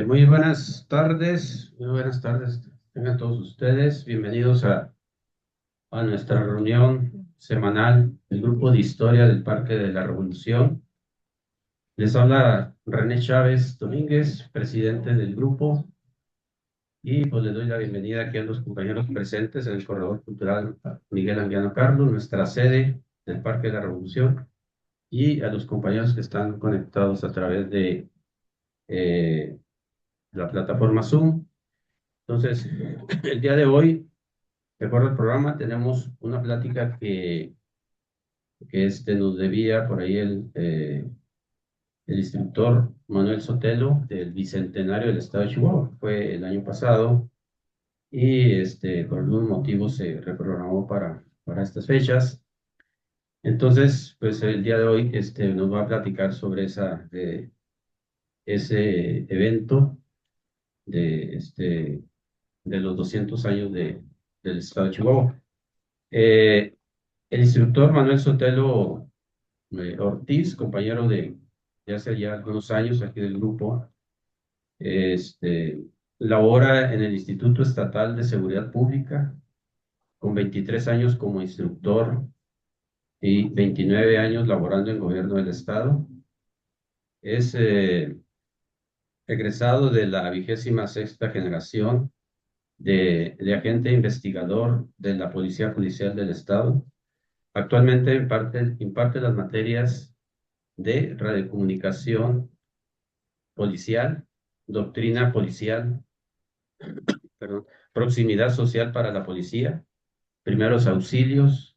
Muy buenas tardes, tengan todos ustedes. Bienvenidos a nuestra reunión semanal del Grupo de Historia del Parque de la Revolución. Les habla René Chávez Domínguez, presidente del grupo, y pues les doy la bienvenida aquí a los compañeros presentes en el Corredor Cultural Miguel Anguiano Carlos, nuestra sede del Parque de la Revolución, y a los compañeros que están conectados a través de eh, la plataforma Zoom. Entonces, el día de hoy, de acuerdo al programa, tenemos una plática que nos debía por ahí el instructor Manuel Sotelo del Bicentenario del Estado de Chihuahua. Fue el año pasado y por algún motivo se reprogramó para estas fechas. Entonces, pues el día de hoy nos va a platicar sobre ese evento de, de los 200 años del Estado de Chihuahua. Eh, el instructor Manuel Sotelo Ortiz, compañero de hace ya algunos años aquí del grupo, labora en el Instituto Estatal de Seguridad Pública, con 23 años como instructor y 29 años laborando en gobierno del Estado. Es egresado de la 26ª generación de agente investigador de la Policía Judicial del Estado. Actualmente imparte las materias de radiocomunicación policial, doctrina policial, perdón, proximidad social para la policía, primeros auxilios,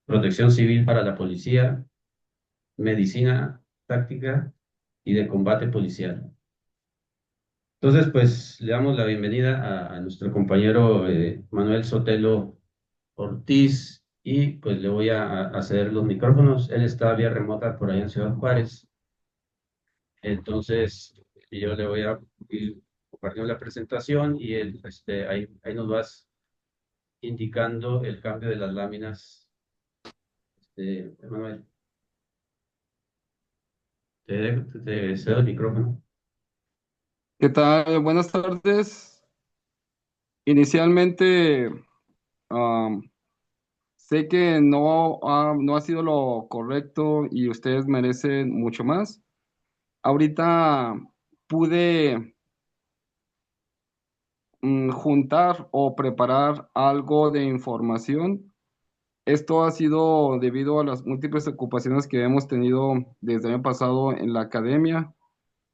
protección civil para la policía, medicina táctica y de combate policial. Entonces, pues le damos la bienvenida a nuestro compañero Manuel Sotelo Ortiz, y pues le voy a ceder los micrófonos. Él está vía remota por allá en Ciudad Juárez. Entonces, yo le voy a ir compartiendo la presentación y ahí nos vas indicando el cambio de las láminas. Manuel, te cedo el micrófono. ¿Qué tal? Buenas tardes. Inicialmente, am, sé que no ha sido lo correcto y ustedes merecen mucho más. Ahorita pude juntar o preparar algo de información. Esto ha sido debido a las múltiples ocupaciones que hemos tenido desde el año pasado en la academia.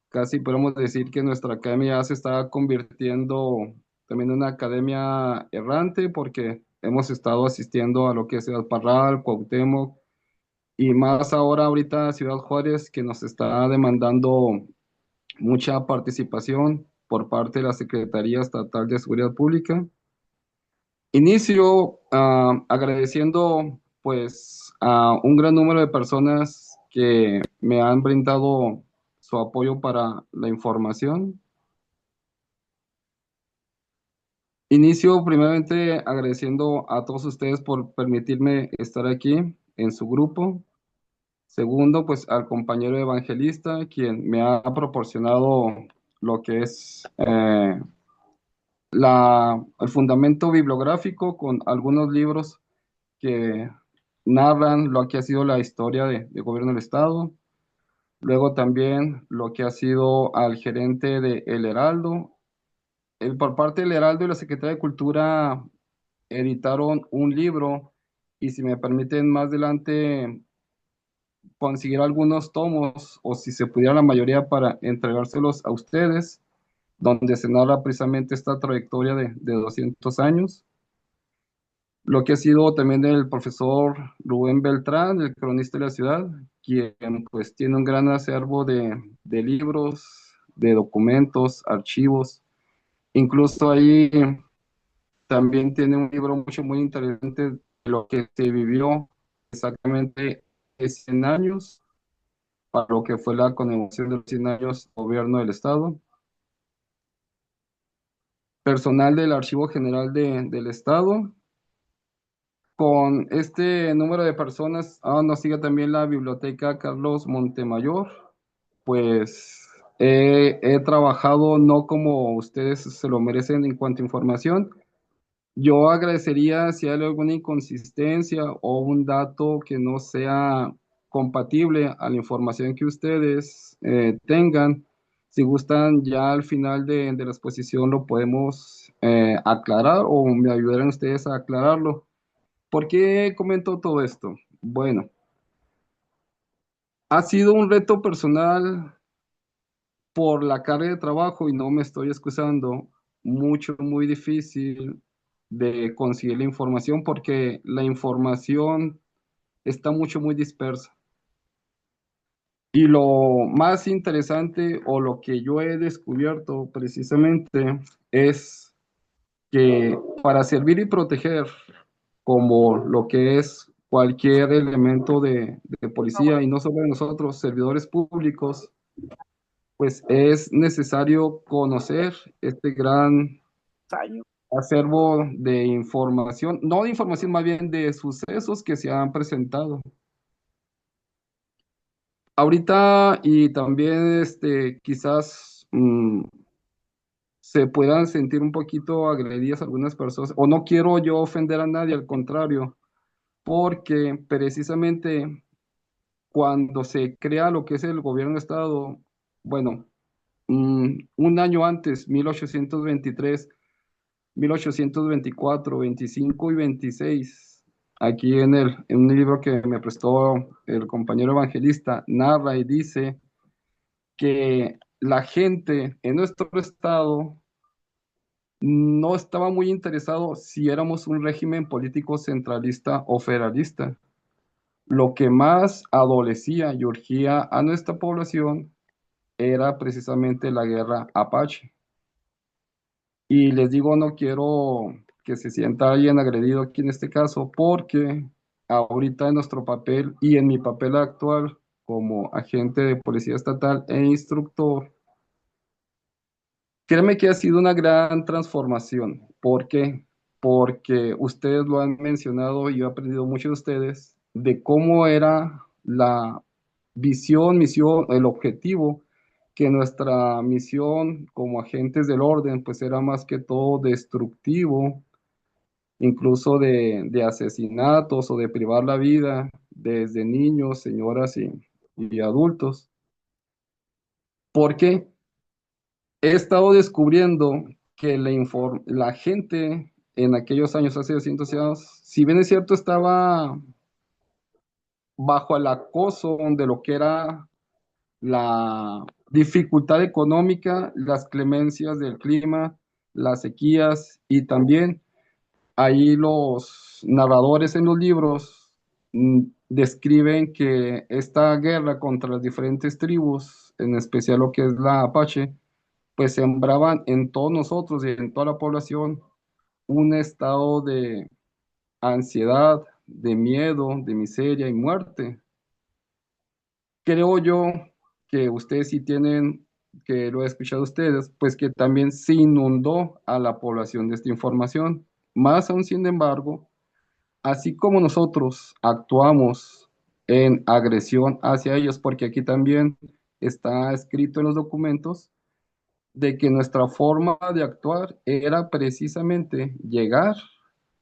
Casi podemos decir que nuestra academia se está convirtiendo también en una academia errante porque hemos estado asistiendo a lo que es Ciudad Parral, Cuauhtémoc y más ahora ahorita Ciudad Juárez, que nos está demandando mucha participación por parte de la Secretaría Estatal de Seguridad Pública. Inicio agradeciendo pues a un gran número de personas que me han brindado su apoyo para la información. Inicio primeramente agradeciendo a todos ustedes por permitirme estar aquí en su grupo. Segundo, pues al compañero evangelista, quien me ha proporcionado lo que es el fundamento bibliográfico con algunos libros que narran lo que ha sido la historia de gobierno del Estado. Luego también lo que ha sido al gerente de El Heraldo. Por parte del Heraldo y la Secretaría de Cultura editaron un libro y si me permiten más adelante conseguir algunos tomos o si se pudiera la mayoría para entregárselos a ustedes, donde se narra precisamente esta trayectoria de 200 años. Lo que ha sido también del profesor Rubén Beltrán, el cronista de la ciudad, quien pues tiene un gran acervo de libros, de documentos, archivos. Incluso ahí también tiene un libro muy interesante de lo que se vivió exactamente de 100 años, para lo que fue la conmemoración de los 100 años del gobierno del Estado. Personal del Archivo General del Estado. Con este número de personas, nos sigue también la Biblioteca Carlos Montemayor, pues He trabajado no como ustedes se lo merecen en cuanto a información. Yo agradecería si hay alguna inconsistencia o un dato que no sea compatible a la información que ustedes tengan. Si gustan, ya al final de la exposición lo podemos aclarar o me ayudarán ustedes a aclararlo. ¿Por qué comento todo esto? Bueno, ha sido un reto personal por la carga de trabajo y no me estoy excusando, mucho, muy difícil de conseguir la información porque la información está mucho, muy dispersa. Y lo más interesante o lo que yo he descubierto precisamente es que para servir y proteger como lo que es cualquier elemento de policía y no solo de nosotros, servidores públicos, pues es necesario conocer este gran acervo de información, no de información, más bien de sucesos que se han presentado. Ahorita y también quizás se puedan sentir un poquito agredidas algunas personas, o no quiero yo ofender a nadie, al contrario, porque precisamente cuando se crea lo que es el gobierno de Estado, bueno, un año antes, 1823, 1824, 25 y 26, aquí en un libro que me prestó el compañero evangelista, narra y dice que la gente en nuestro estado no estaba muy interesado si éramos un régimen político centralista o federalista. Lo que más adolecía y urgía a nuestra población era precisamente la guerra Apache. Y les digo, no quiero que se sienta alguien agredido aquí en este caso, porque ahorita en nuestro papel y en mi papel actual como agente de policía estatal e instructor, créeme que ha sido una gran transformación. ¿Por qué? Porque ustedes lo han mencionado y yo he aprendido mucho de ustedes de cómo era la visión, misión, el objetivo, que nuestra misión como agentes del orden pues era más que todo destructivo, incluso de asesinatos o de privar la vida desde niños, señoras y adultos. Porque he estado descubriendo que la gente en aquellos años, hace 200 años, si bien es cierto, estaba bajo el acoso de lo que era la dificultad económica, las clemencias del clima, las sequías y también ahí los narradores en los libros describen que esta guerra contra las diferentes tribus, en especial lo que es la Apache, pues sembraban en todos nosotros y en toda la población un estado de ansiedad, de miedo, de miseria y muerte. Creo yo que ustedes sí tienen, que lo he escuchado a ustedes, pues que también se inundó a la población de esta información. Más aún, sin embargo, así como nosotros actuamos en agresión hacia ellos, porque aquí también está escrito en los documentos, de que nuestra forma de actuar era precisamente llegar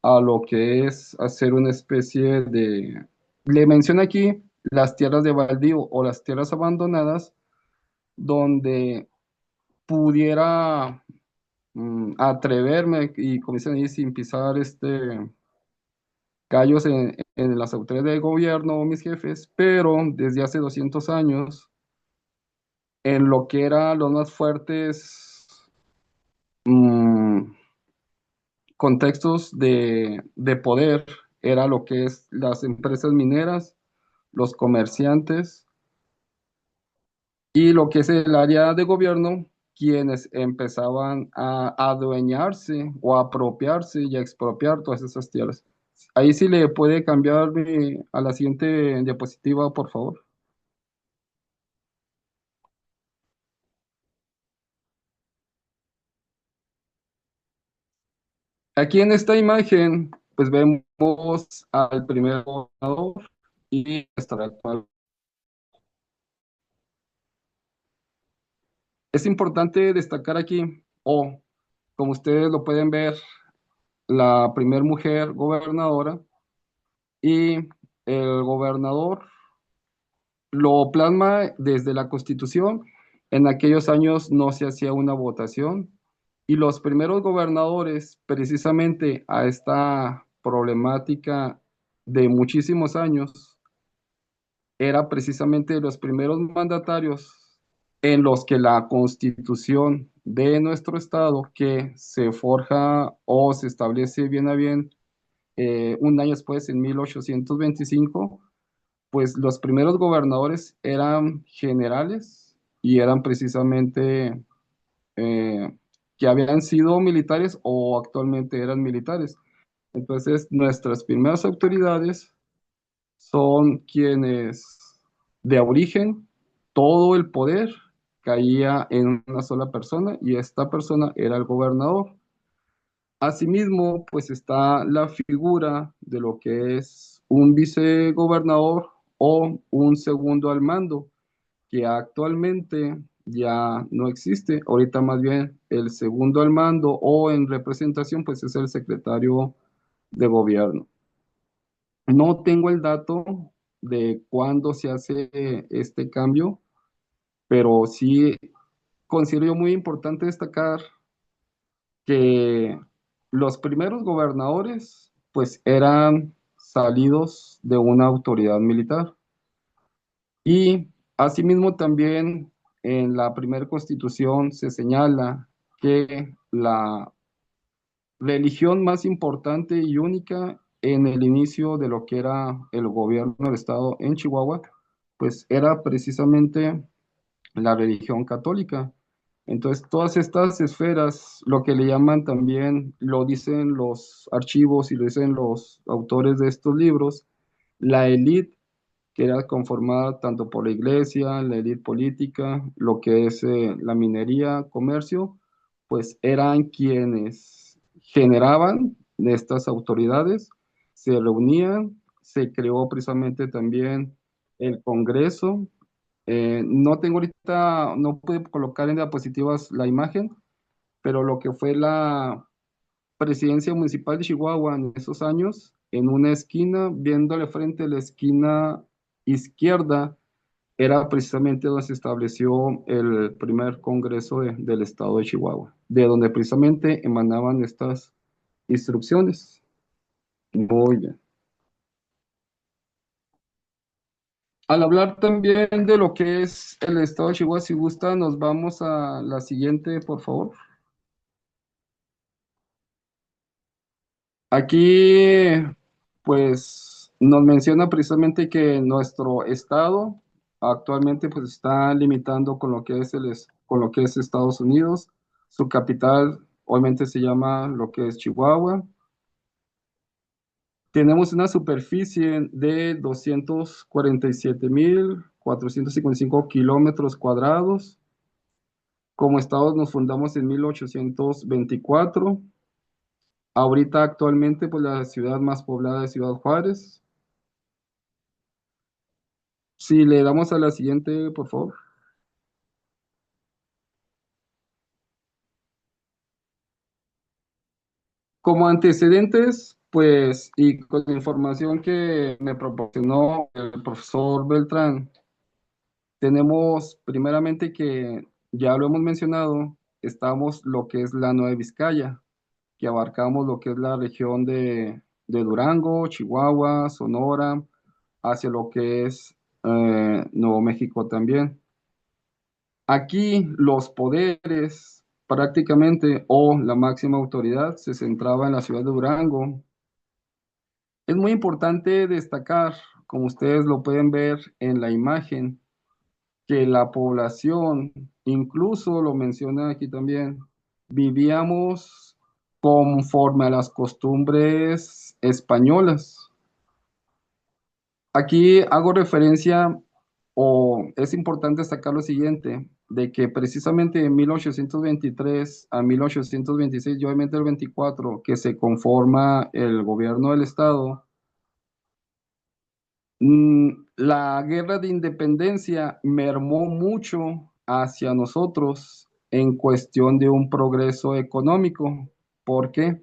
a lo que es hacer una especie de, le menciona aquí las tierras de baldío o las tierras abandonadas, donde pudiera atreverme y como dicen ahí, sin pisar callos en las autoridades del gobierno o mis jefes, pero desde hace 200 años, en lo que eran los más fuertes mm, contextos de poder, era lo que es las empresas mineras, los comerciantes y lo que es el área de gobierno, quienes empezaban a adueñarse o a apropiarse y a expropiar todas esas tierras. Ahí sí le puede cambiar a la siguiente diapositiva, por favor. Aquí en esta imagen, pues vemos al primer gobernador y nuestra actual. Es importante destacar aquí, o como ustedes lo pueden ver, la primer mujer gobernadora y el gobernador lo plasma desde la Constitución. En aquellos años no se hacía una votación y los primeros gobernadores, precisamente a esta problemática de muchísimos años, era precisamente los primeros mandatarios en los que la Constitución de nuestro estado, que se forja o se establece bien a bien un año después, en 1825, pues los primeros gobernadores eran generales y eran precisamente que habían sido militares o actualmente eran militares. Entonces, nuestras primeras autoridades son quienes de origen, todo el poder caía en una sola persona y esta persona era el gobernador. Asimismo, pues está la figura de lo que es un vicegobernador o un segundo al mando, que actualmente ya no existe. Ahorita más bien el segundo al mando o en representación, pues es el secretario de gobierno. No tengo el dato de cuándo se hace este cambio, pero sí considero yo muy importante destacar que los primeros gobernadores pues eran salidos de una autoridad militar y asimismo también en la primera constitución se señala que la religión más importante y única en el inicio de lo que era el gobierno del estado en Chihuahua pues era precisamente la religión católica. Entonces, todas estas esferas, lo que le llaman también, lo dicen los archivos y lo dicen los autores de estos libros, la élite, que era conformada tanto por la iglesia, la élite política, lo que es la minería, comercio, pues eran quienes generaban estas autoridades, se reunían, se creó precisamente también el Congreso. No tengo ahorita, no pude colocar en diapositivas la imagen, pero lo que fue la presidencia municipal de Chihuahua en esos años, en una esquina, viéndole frente a la esquina izquierda, era precisamente donde se estableció el primer congreso del estado de Chihuahua, de donde precisamente emanaban estas instrucciones. Muy bien. Al hablar también de lo que es el estado de Chihuahua, si gusta, nos vamos a la siguiente, por favor. Aquí, pues, nos menciona precisamente que nuestro estado actualmente pues está limitando con lo que es con lo que es Estados Unidos. Su capital obviamente se llama lo que es Chihuahua. Tenemos una superficie de 247.455 kilómetros cuadrados. Como estado nos fundamos en 1824. Ahorita actualmente pues la ciudad más poblada es Ciudad Juárez. Si le damos a la siguiente, por favor. Como antecedentes, pues, y con la información que me proporcionó el profesor Beltrán, tenemos primeramente que, ya lo hemos mencionado, estamos lo que es la Nueva Vizcaya, que abarcamos lo que es la región de Durango, Chihuahua, Sonora, hacia lo que es Nuevo México también. Aquí los poderes prácticamente o la máxima autoridad se centraba en la ciudad de Durango. Es muy importante destacar, como ustedes lo pueden ver en la imagen, que la población, incluso lo menciona aquí también, vivíamos conforme a las costumbres españolas. Aquí hago referencia o es importante destacar lo siguiente, de que precisamente de 1823 a 1826 y obviamente el 24, que se conforma el gobierno del estado, la guerra de independencia mermó mucho hacia nosotros en cuestión de un progreso económico. ¿Por qué?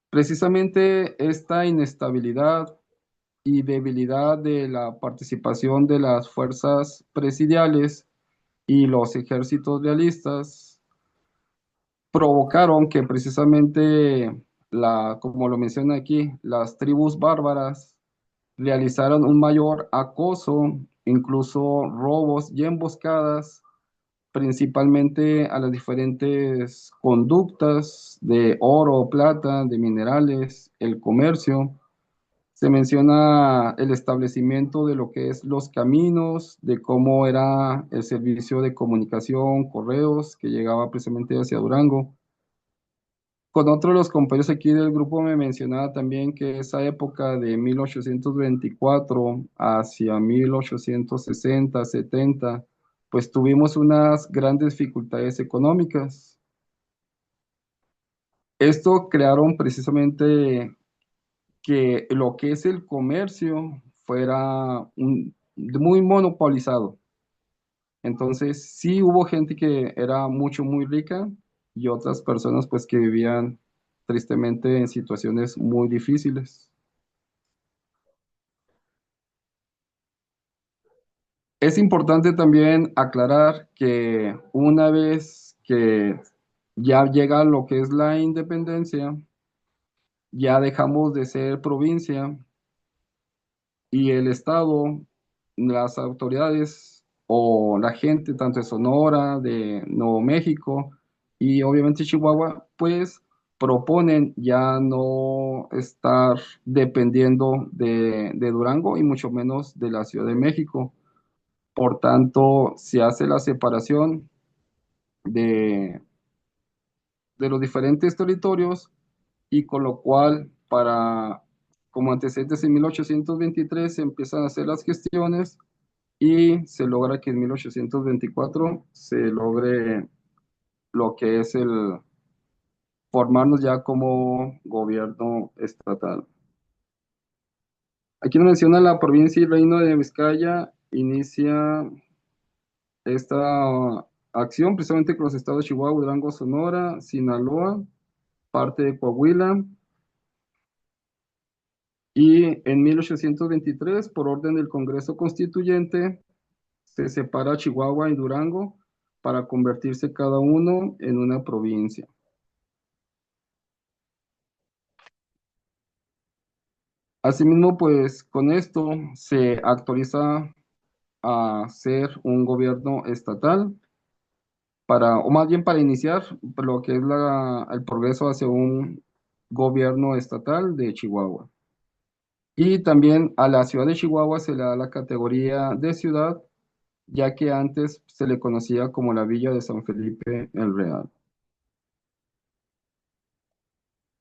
Precisamente esta inestabilidad y debilidad de la participación de las fuerzas presidiales y los ejércitos realistas provocaron que precisamente como lo menciona aquí, las tribus bárbaras realizaron un mayor acoso, incluso robos y emboscadas, principalmente a las diferentes conductas de oro, plata, de minerales, el comercio. Se menciona el establecimiento de lo que es los caminos, de cómo era el servicio de comunicación, correos, que llegaba precisamente hacia Durango. Con otro de los compañeros aquí del grupo me mencionaba también que esa época de 1824 hacia 1860, 70, pues tuvimos unas grandes dificultades económicas. Esto crearon precisamente que lo que es el comercio fuera muy monopolizado. Entonces, sí hubo gente que era muy rica y otras personas pues que vivían tristemente en situaciones muy difíciles. Es importante también aclarar que una vez que ya llega lo que es la independencia, ya dejamos de ser provincia y el Estado, las autoridades o la gente, tanto de Sonora, de Nuevo México y obviamente Chihuahua, pues proponen ya no estar dependiendo de Durango y mucho menos de la Ciudad de México. Por tanto, se hace la separación de, de los diferentes territorios y con lo cual, como antecedentes en 1823 se empiezan a hacer las gestiones y se logra que en 1824 se logre lo que es el formarnos ya como gobierno estatal. Aquí nos menciona la provincia y reino de Vizcaya, inicia esta acción precisamente con los estados de Chihuahua, Durango, Sonora, Sinaloa, parte de Coahuila, y en 1823, por orden del Congreso Constituyente, se separa Chihuahua y Durango para convertirse cada uno en una provincia. Asimismo, pues con esto se actualiza a ser un gobierno estatal o más bien para iniciar lo que es el progreso hacia un gobierno estatal de Chihuahua. Y también a la ciudad de Chihuahua se le da la categoría de ciudad, ya que antes se le conocía como la Villa de San Felipe el Real.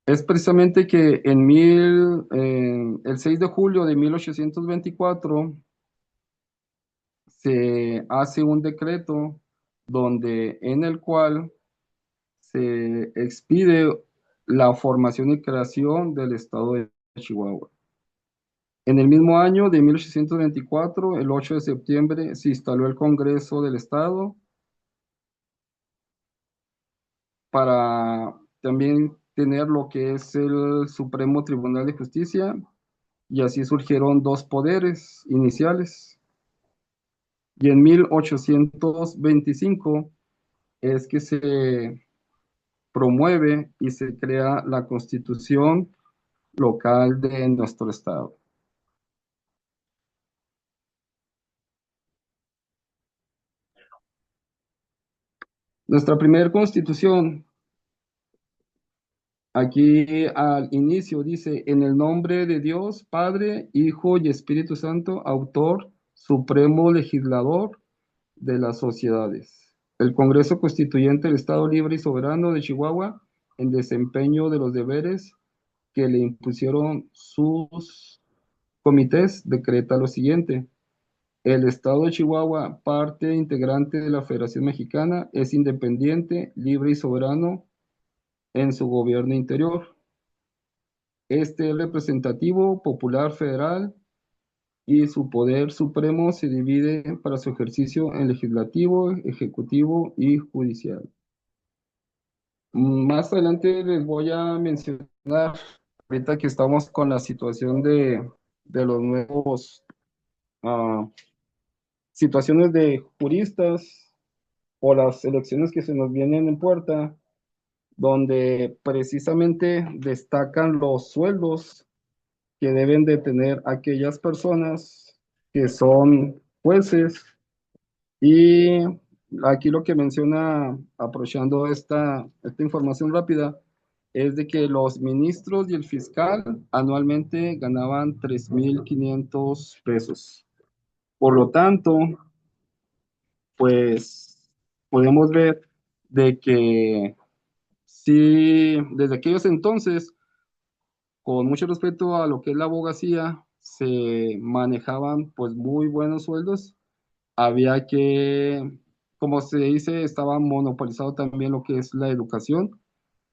Es precisamente que el 6 de julio de 1824 se hace un decreto en el cual se expide la formación y creación del estado de Chihuahua. En el mismo año de 1824, el 8 de septiembre, se instaló el Congreso del Estado para también tener lo que es el Supremo Tribunal de Justicia, y así surgieron dos poderes iniciales. Y en 1825 es que se promueve y se crea la Constitución local de nuestro estado. Nuestra primera Constitución, aquí al inicio dice, en el nombre de Dios, Padre, Hijo y Espíritu Santo, autor, supremo legislador de las sociedades. El Congreso Constituyente del Estado Libre y Soberano de Chihuahua, en desempeño de los deberes que le impusieron sus comités, decreta lo siguiente. El Estado de Chihuahua, parte integrante de la Federación Mexicana, es independiente, libre y soberano en su gobierno interior. Este es representativo, popular, federal y su poder supremo se divide para su ejercicio en legislativo, ejecutivo y judicial. Más adelante les voy a mencionar, ahorita que estamos con la situación de los nuevos ah, situaciones de juristas o las elecciones que se nos vienen en puerta, donde precisamente destacan los sueldos que deben de tener aquellas personas que son jueces. Y aquí lo que menciona, aprovechando esta información rápida, es de que los ministros y el fiscal anualmente ganaban 3.500 pesos. Por lo tanto, pues podemos ver de que sí, desde aquellos entonces, con mucho respeto a lo que es la abogacía, se manejaban pues muy buenos sueldos. Había que, como se dice, estaba monopolizado también lo que es la educación.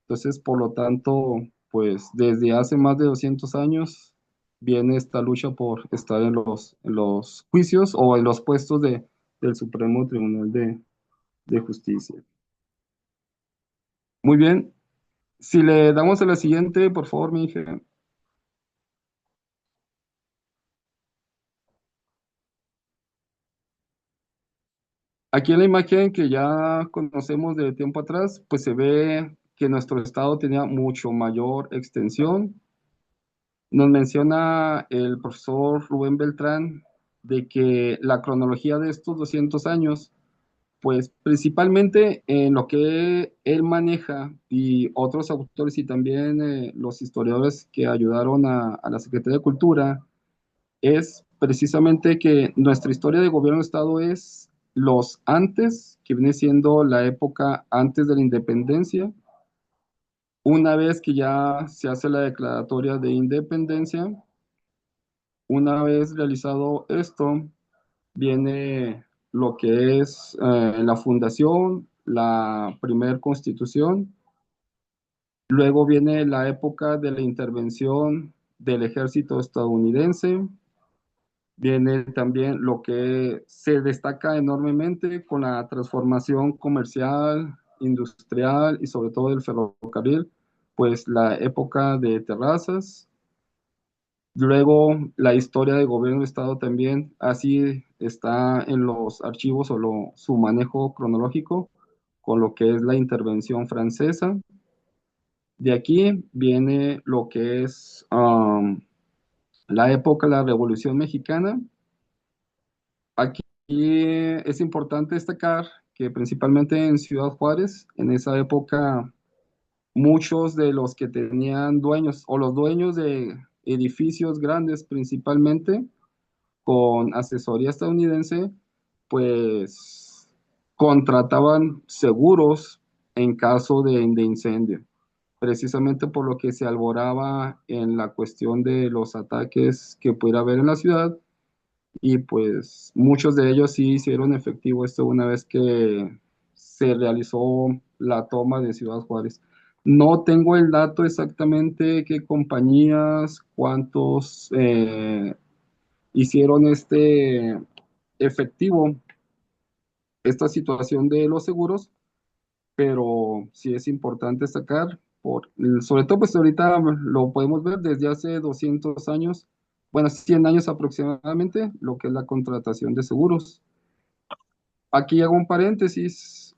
Entonces, por lo tanto, pues desde hace más de 200 años viene esta lucha por estar en los juicios o en los puestos del Supremo Tribunal de Justicia. Muy bien, si le damos a la siguiente, por favor, mi hija. Aquí en la imagen que ya conocemos de tiempo atrás, pues se ve que nuestro estado tenía mucho mayor extensión. Nos menciona el profesor Rubén Beltrán de que la cronología de estos 200 años, pues principalmente en lo que él maneja y otros autores y también los historiadores que ayudaron a la Secretaría de Cultura, es precisamente que nuestra historia de gobierno de Estado es los antes, que viene siendo la época antes de la independencia. Una vez que ya se hace la declaratoria de independencia, una vez realizado esto, viene lo que es la fundación, la primer constitución, luego viene la época de la intervención del ejército estadounidense, viene también lo que se destaca enormemente con la transformación comercial, industrial y sobre todo del ferrocarril, pues la época de Terrazas. Luego, la historia del gobierno de Estado también, así está en los archivos o su manejo cronológico con lo que es la intervención francesa. De aquí viene lo que es la época de la Revolución Mexicana. Aquí es importante destacar que principalmente en Ciudad Juárez, en esa época, muchos de los que tenían dueños o los dueños de edificios grandes principalmente, con asesoría estadounidense, pues contrataban seguros en caso de incendio, precisamente por lo que se alboraba en la cuestión de los ataques que pudiera haber en la ciudad y pues muchos de ellos sí hicieron efectivo esto una vez que se realizó la toma de Ciudad Juárez. No tengo el dato exactamente qué compañías, cuántos hicieron este efectivo esta situación de los seguros, pero sí es importante destacar, sobre todo pues ahorita lo podemos ver desde hace 200 años, bueno, 100 años aproximadamente, lo que es la contratación de seguros. Aquí hago un paréntesis,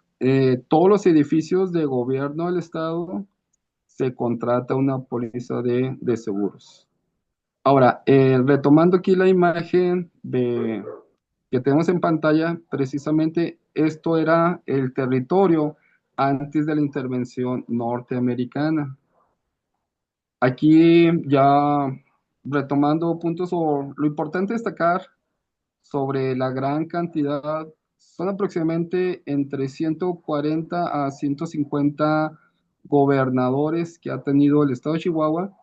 todos los edificios de gobierno del estado se contrata una póliza de seguros. Ahora, retomando aquí la imagen que tenemos en pantalla, precisamente esto era el territorio antes de la intervención norteamericana. Aquí ya retomando puntos, o lo importante destacar sobre la gran cantidad, son aproximadamente entre 140 a 150 gobernadores que ha tenido el estado de Chihuahua,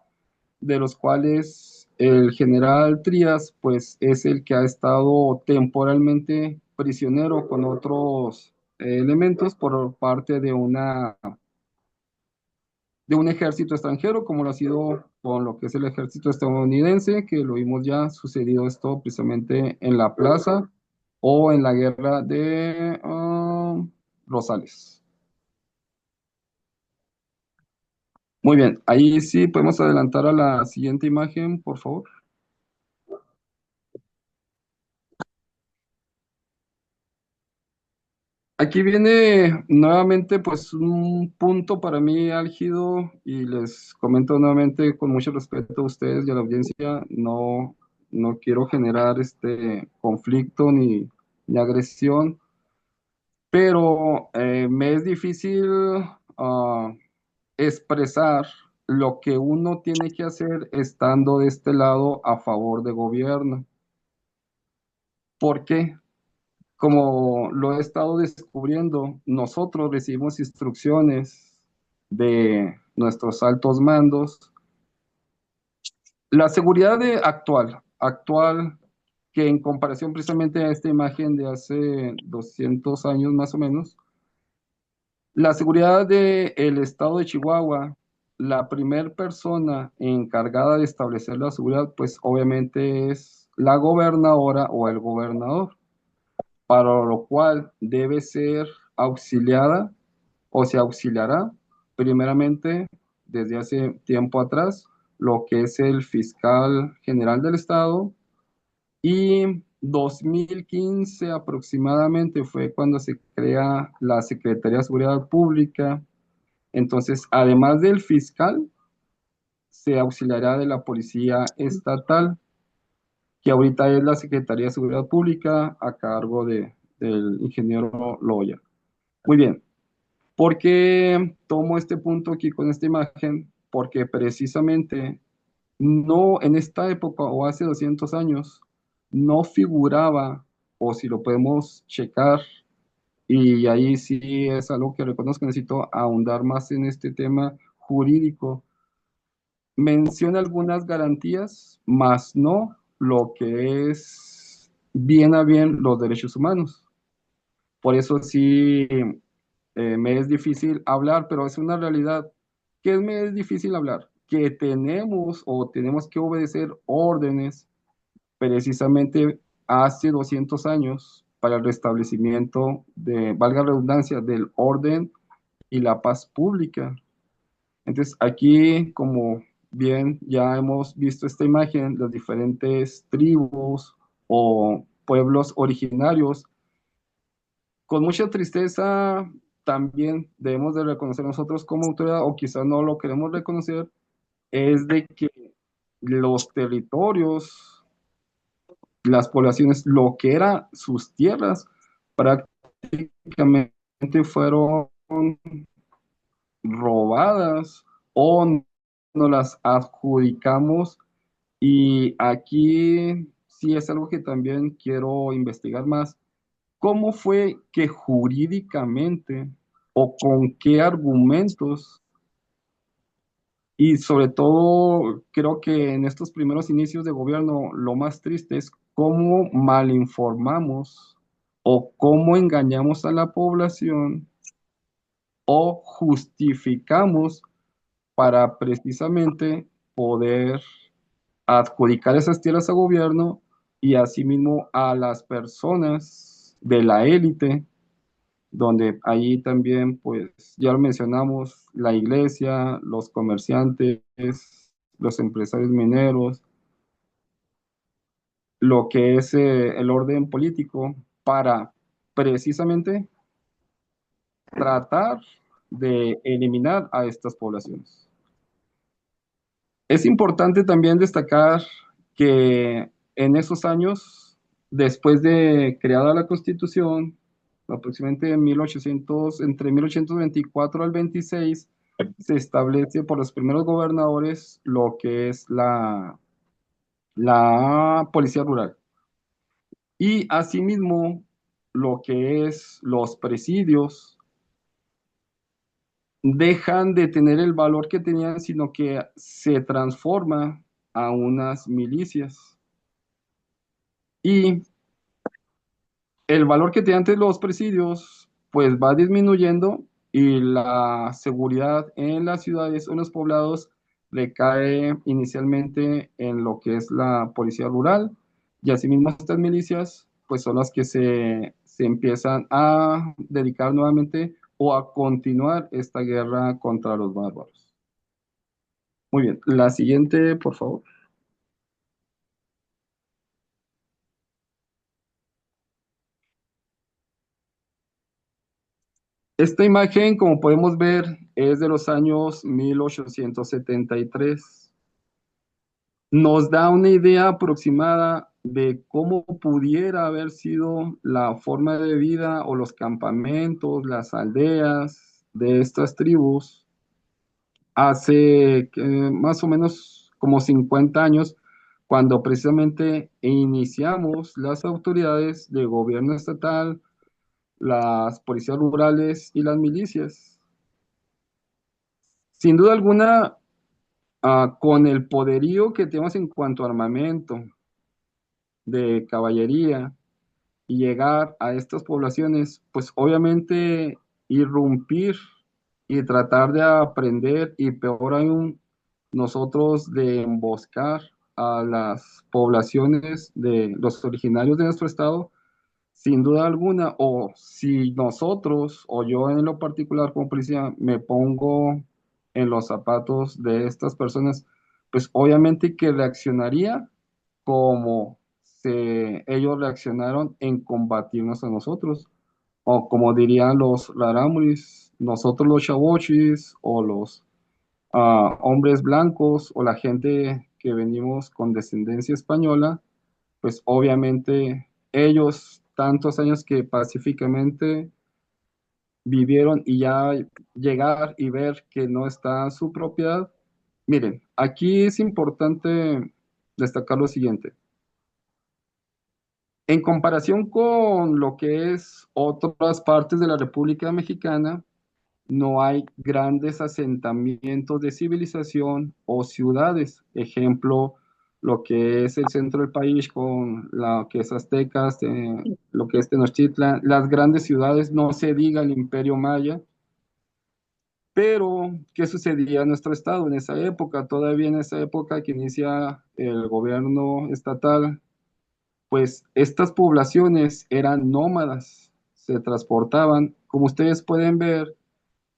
de los cuales el general Trías, pues es el que ha estado temporalmente prisionero con otros elementos por parte de un ejército extranjero, como lo ha sido con lo que es el ejército estadounidense, que lo vimos ya sucedido esto precisamente en la plaza o en la guerra de Rosales. Muy bien, ahí sí podemos adelantar a la siguiente imagen, por favor. Aquí viene nuevamente pues un punto para mí álgido y les comento nuevamente con mucho respeto a ustedes y a la audiencia, no quiero generar este conflicto ni agresión, pero me es difícil ah, expresar lo que uno tiene que hacer estando de este lado a favor de gobierno. ¿Por qué? Como lo he estado descubriendo, nosotros recibimos instrucciones de nuestros altos mandos. La seguridad actual, que en comparación precisamente a esta imagen de hace 200 años más o menos, la seguridad del estado de Chihuahua, la primer persona encargada de establecer la seguridad, pues obviamente es la gobernadora o el gobernador, para lo cual debe ser auxiliada o se auxiliará primeramente desde hace tiempo atrás lo que es el fiscal general del estado, y 2015 aproximadamente fue cuando se crea la Secretaría de Seguridad Pública. Entonces, además del fiscal, se auxiliará de la Policía Estatal, que ahorita es la Secretaría de Seguridad Pública a cargo del ingeniero Loya. Muy bien. ¿Por qué tomo este punto aquí con esta imagen? Porque precisamente no en esta época o hace 200 años no figuraba, o si lo podemos checar, y ahí sí es algo que reconozco, necesito ahondar más en este tema jurídico. Menciona algunas garantías, más no lo que es bien a bien los derechos humanos. Por eso sí me es difícil hablar, pero es una realidad. ¿Qué me es difícil hablar? Que tenemos que obedecer órdenes precisamente hace 200 años para el restablecimiento de, valga la redundancia, del orden y la paz pública. Entonces, aquí, como bien ya hemos visto esta imagen, las diferentes tribus o pueblos originarios, con mucha tristeza también debemos de reconocer nosotros como autoridad, o quizás no lo queremos reconocer, es de que los territorios, las poblaciones, lo que eran sus tierras, prácticamente fueron robadas o nos las adjudicamos, y aquí sí es algo que también quiero investigar más. ¿Cómo fue que jurídicamente o con qué argumentos? Y sobre todo, creo que en estos primeros inicios de gobierno, lo más triste es cómo malinformamos o cómo engañamos a la población o justificamos para precisamente poder adjudicar esas tierras a gobierno y asimismo a las personas de la élite, donde ahí también, pues ya lo mencionamos, la iglesia, los comerciantes, los empresarios mineros, lo que es el orden político, para precisamente tratar de eliminar a estas poblaciones. Es importante también destacar que en esos años, después de creada la Constitución, aproximadamente en 1800, entre 1824 al 26, se establece por los primeros gobernadores lo que es la policía rural. Y asimismo, lo que es los presidios dejan de tener el valor que tenían, sino que se transforma a unas milicias. Y el valor que tenían antes los presidios, pues va disminuyendo, y la seguridad en las ciudades o en los poblados recae inicialmente en lo que es la policía rural y asimismo estas milicias pues son las que se empiezan a dedicar nuevamente o a continuar esta guerra contra los bárbaros. Muy bien, la siguiente, por favor. Esta imagen, como podemos ver, es de los años 1873. Nos da una idea aproximada de cómo pudiera haber sido la forma de vida o los campamentos, las aldeas de estas tribus hace más o menos como 50 años, cuando precisamente iniciamos las autoridades de gobierno estatal, las policías rurales y las milicias. Sin duda alguna, con el poderío que tenemos en cuanto a armamento, de caballería, y llegar a estas poblaciones, pues obviamente irrumpir y tratar de aprender y peor aún nosotros de emboscar a las poblaciones de los originarios de nuestro estado, sin duda alguna, o si nosotros o yo en lo particular como policía me pongo en los zapatos de estas personas, pues obviamente que reaccionaría como ellos reaccionaron en combatirnos a nosotros, o como dirían los rarámuris, nosotros los chavochis, o los hombres blancos, o la gente que venimos con descendencia española, pues obviamente ellos, tantos años que pacíficamente vivieron y ya llegar y ver que no está su propiedad. Miren, aquí es importante destacar lo siguiente. En comparación con lo que es otras partes de la República Mexicana, no hay grandes asentamientos de civilización o ciudades. Ejemplo, lo que es el centro del país con lo que es Aztecas, lo que es Tenochtitlan, las grandes ciudades, no se diga el Imperio Maya. Pero, ¿qué sucedía en nuestro estado en esa época? Todavía en esa época que inicia el gobierno estatal, pues estas poblaciones eran nómadas, se transportaban. Como ustedes pueden ver,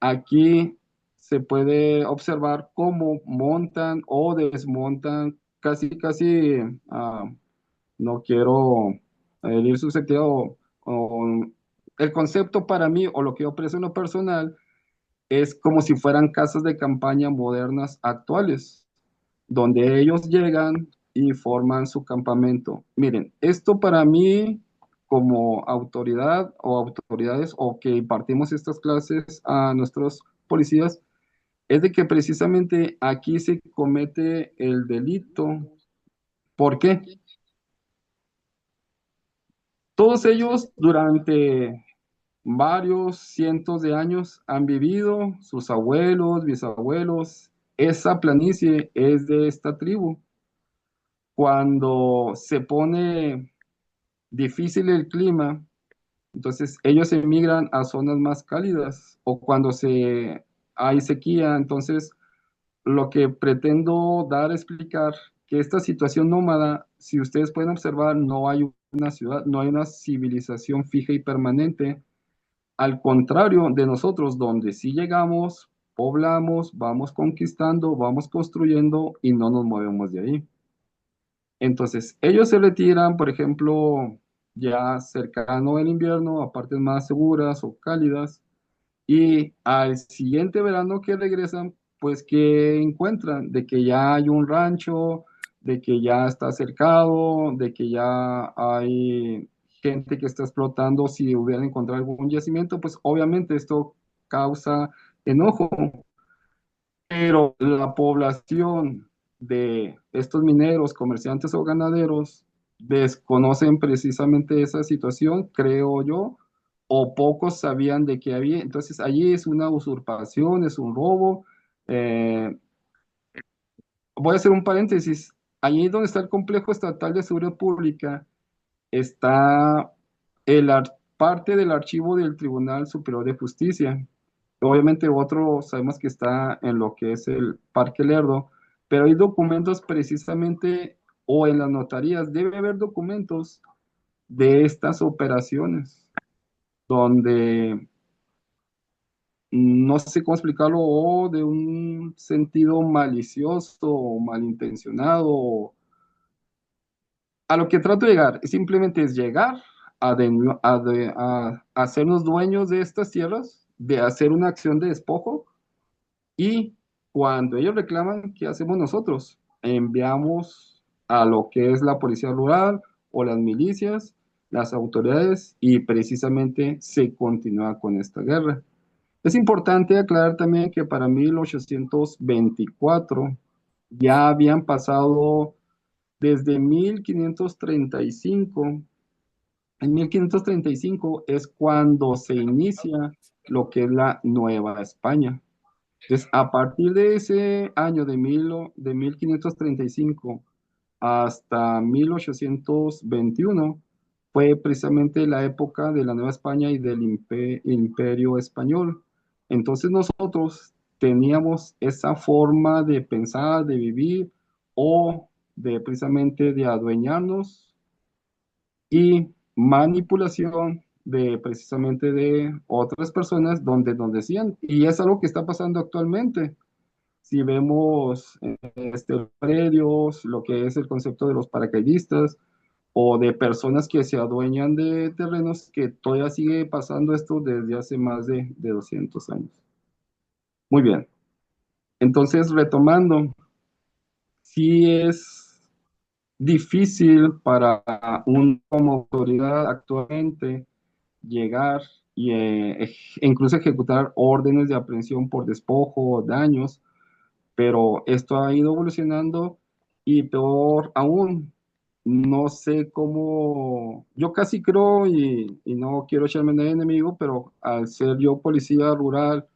aquí se puede observar cómo montan o desmontan, casi, no quiero herir susceptibilidad o el concepto para mí o lo que yo aprecio en lo personal es como si fueran casas de campaña modernas actuales donde ellos llegan y forman su campamento. Miren, esto para mí como autoridad o autoridades o que impartimos estas clases a nuestros policías, es de que precisamente aquí se comete el delito. ¿Por qué? Todos ellos durante varios cientos de años han vivido, sus abuelos, bisabuelos, esa planicie es de esta tribu. Cuando se pone difícil el clima, entonces ellos emigran a zonas más cálidas o cuando hay sequía, entonces lo que pretendo dar a explicar que esta situación nómada, si ustedes pueden observar, no hay una ciudad, no hay una civilización fija y permanente, al contrario de nosotros, donde sí llegamos, poblamos, vamos conquistando, vamos construyendo y no nos movemos de ahí. Entonces, ellos se retiran, por ejemplo, ya cercano el invierno, a partes más seguras o cálidas, y al siguiente verano que regresan, pues que encuentran de que ya hay un rancho, de que ya está cercado, de que ya hay gente que está explotando si hubieran encontrado algún yacimiento, pues obviamente esto causa enojo, pero la población de estos mineros, comerciantes o ganaderos desconocen precisamente esa situación, creo yo, o pocos sabían de qué había. Entonces allí es una usurpación, es un robo. Eh, Voy a hacer un paréntesis. Allí donde está el Complejo Estatal de Seguridad Pública está parte del archivo del Tribunal Superior de Justicia. Obviamente otro sabemos que está en lo que es el Parque Lerdo, pero hay documentos precisamente, o en las notarías debe haber documentos de estas operaciones, donde no sé cómo explicarlo, o de un sentido malicioso o malintencionado. A lo que trato de llegar, simplemente es llegar a hacernos dueños de estas tierras, de hacer una acción de despojo, y cuando ellos reclaman, ¿qué hacemos nosotros? Enviamos a lo que es la policía rural o las milicias, las autoridades, y precisamente se continúa con esta guerra. Es importante aclarar también que para 1824 ya habían pasado desde 1535. En 1535 es cuando se inicia lo que es la Nueva España. Entonces, a partir de ese año de 1535 hasta 1821 fue precisamente la época de la Nueva España y del Imperio Español. Entonces nosotros teníamos esa forma de pensar, de vivir o de precisamente de adueñarnos y manipulación de precisamente de otras personas donde nos decían, y es algo que está pasando actualmente. Si vemos predios, lo que es el concepto de los paracaidistas o de personas que se adueñan de terrenos, que todavía sigue pasando esto desde hace más de 200 años. Muy bien, entonces retomando, si es difícil para un como autoridad actualmente llegar e incluso ejecutar órdenes de aprehensión por despojo o daños, pero esto ha ido evolucionando y peor aún, no sé cómo, yo casi creo y no quiero echarme de enemigo, pero al ser yo policía rural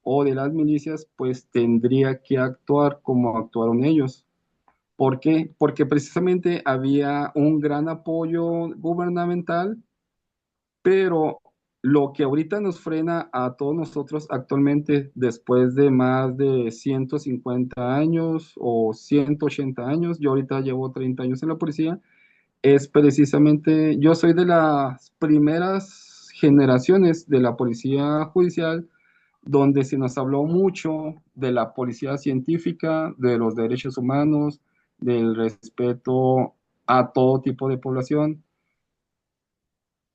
o de las milicias, pues tendría que actuar como actuaron ellos. ¿Por qué? Porque precisamente había un gran apoyo gubernamental, pero lo que ahorita nos frena a todos nosotros actualmente, después de más de 150 años o 180 años, yo ahorita llevo 30 años en la policía, es precisamente, yo soy de las primeras generaciones de la policía judicial, donde se nos habló mucho de la policía científica, de los derechos humanos, del respeto a todo tipo de población.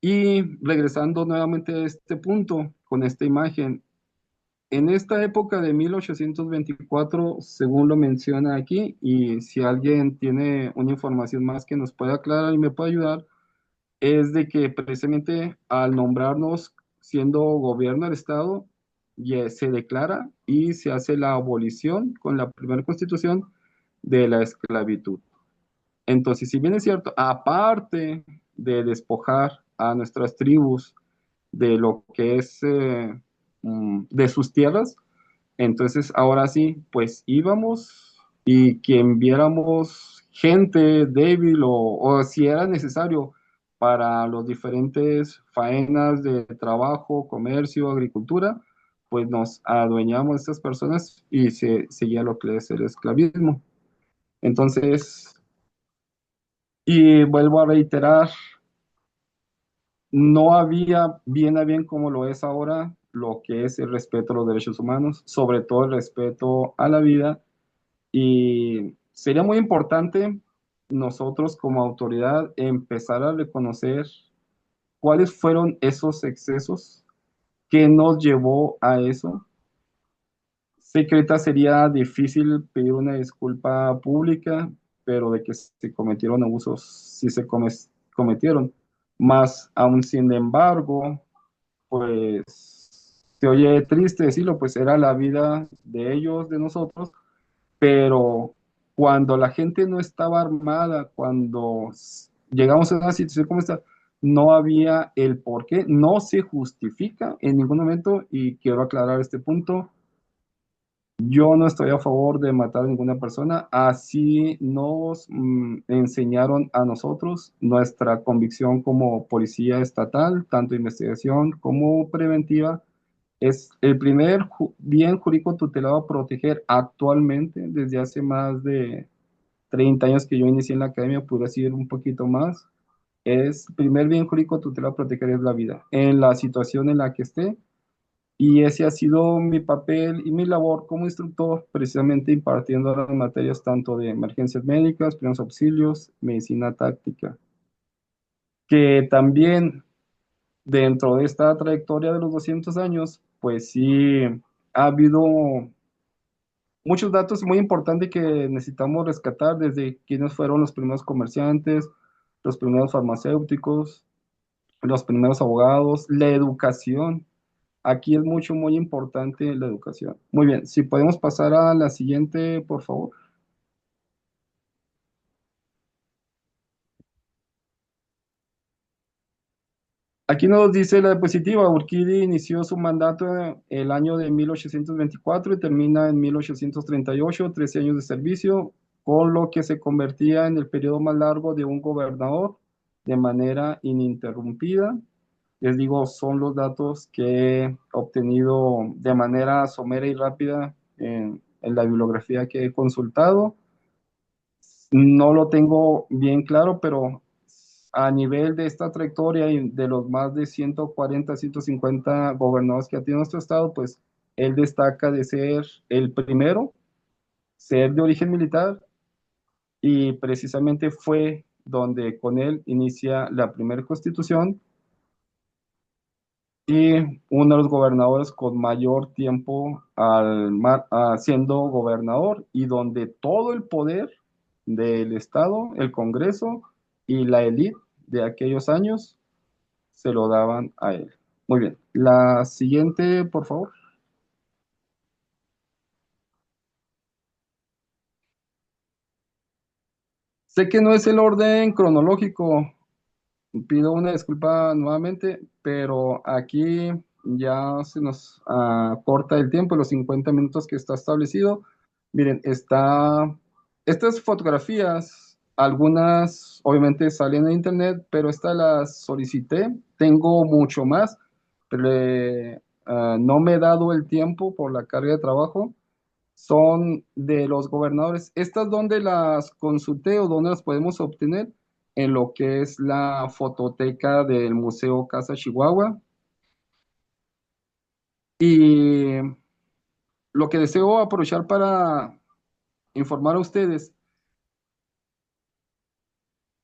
Y regresando nuevamente a este punto, con esta imagen, en esta época de 1824, según lo menciona aquí, y si alguien tiene una información más que nos pueda aclarar y me puede ayudar, es de que precisamente al nombrarnos siendo gobierno del Estado, ya se declara y se hace la abolición con la primera constitución de la esclavitud. Entonces, si bien es cierto, aparte de despojar a nuestras tribus de lo que es de sus tierras, entonces ahora sí, pues íbamos y quien viéramos gente débil o si era necesario para los diferentes faenas de trabajo, comercio, agricultura, pues nos adueñamos de estas personas y se seguía lo que es el esclavismo. Entonces, y vuelvo a reiterar, no había bien a bien como lo es ahora lo que es el respeto a los derechos humanos, sobre todo el respeto a la vida, y sería muy importante nosotros como autoridad empezar a reconocer cuáles fueron esos excesos que nos llevó a eso. Sé que ahorita sería difícil pedir una disculpa pública, pero de que se cometieron abusos, sí cometieron. Más aún sin embargo, pues se oye triste decirlo, pues era la vida de ellos, de nosotros, pero cuando la gente no estaba armada, cuando llegamos a una situación como esta, no había el por qué, no se justifica en ningún momento, y quiero aclarar este punto. Yo no estoy a favor de matar a ninguna persona, así nos enseñaron a nosotros nuestra convicción como policía estatal, tanto investigación como preventiva, Es el primer bien jurídico tutelado a proteger actualmente, desde hace más de 30 años que yo inicié en la academia, pude decir un poquito más. Es el primer bien jurídico tutelado a proteger es la vida, en la situación en la que esté. Y ese ha sido mi papel y mi labor como instructor, precisamente impartiendo las materias tanto de emergencias médicas, primeros auxilios, medicina táctica, que también dentro de esta trayectoria de los 200 años, pues sí, ha habido muchos datos muy importantes que necesitamos rescatar, desde quiénes fueron los primeros comerciantes, los primeros farmacéuticos, los primeros abogados, la educación. Aquí es mucho, muy importante la educación. Muy bien, si podemos pasar a la siguiente, por favor. Aquí nos dice la diapositiva, Urquidi inició su mandato el año de 1824 y termina en 1838, 13 años de servicio, con lo que se convertía en el periodo más largo de un gobernador de manera ininterrumpida. Les digo, son los datos que he obtenido de manera somera y rápida en la bibliografía que he consultado. No lo tengo bien claro, pero a nivel de esta trayectoria y de los más de 140, 150 gobernadores que ha tenido nuestro estado, pues él destaca de ser el primero, ser de origen militar, y precisamente fue donde con él inicia la primera constitución y uno de los gobernadores con mayor tiempo siendo gobernador, y donde todo el poder del Estado, el Congreso y la élite de aquellos años se lo daban a él. Muy bien. La siguiente, por favor. Sé que no es el orden cronológico, pido una disculpa nuevamente, pero aquí ya se nos corta el tiempo, los 50 minutos que está establecido. Miren, estas fotografías, algunas obviamente salen en internet, pero estas las solicité. Tengo mucho más, pero no me he dado el tiempo por la carga de trabajo. Son de los gobernadores. ¿Estas dónde las consulté o dónde las podemos obtener? En lo que es la fototeca del Museo Casa Chihuahua. Y lo que deseo aprovechar para informar a ustedes,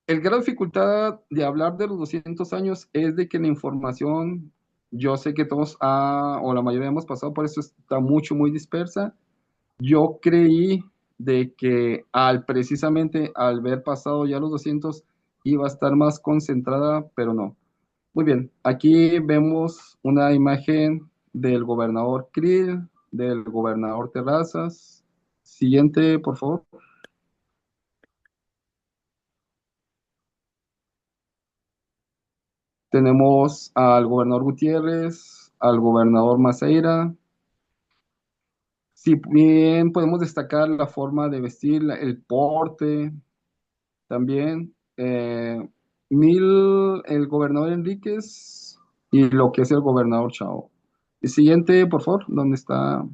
el grado de dificultad de hablar de los 200 años es de que la información, yo sé que todos, o la mayoría hemos pasado por eso, está mucho, muy dispersa. Yo creí de que precisamente al ver pasado ya los 200 iba a estar más concentrada, pero no. Muy bien, aquí vemos una imagen del gobernador Krill, del gobernador Terrazas. Siguiente, por favor. Tenemos al gobernador Gutiérrez, al gobernador Maceira. Si bien podemos destacar la forma de vestir, el porte, también el gobernador Enríquez y lo que es el gobernador Chao. El siguiente, por favor, ¿dónde está?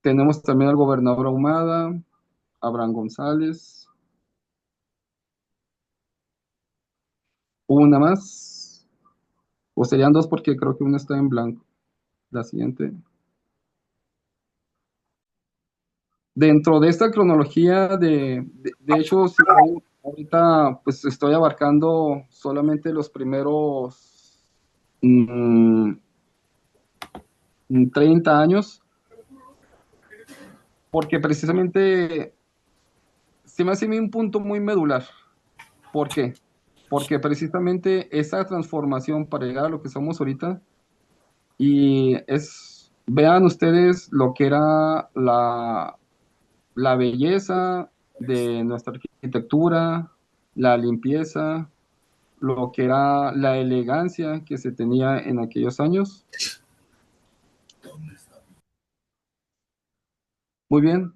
Tenemos también al gobernador Ahumada, Abraham González. Una más, o serían dos porque creo que una está en blanco. La siguiente. Dentro de esta cronología de hecho, si ven, ahorita pues estoy abarcando solamente los primeros mm, 30 años, porque precisamente se me hace a mí un punto muy medular. ¿Por qué? Porque precisamente esa transformación para llegar a lo que somos ahorita, vean ustedes lo que era la belleza de nuestra arquitectura, la limpieza, lo que era la elegancia que se tenía en aquellos años. Muy bien.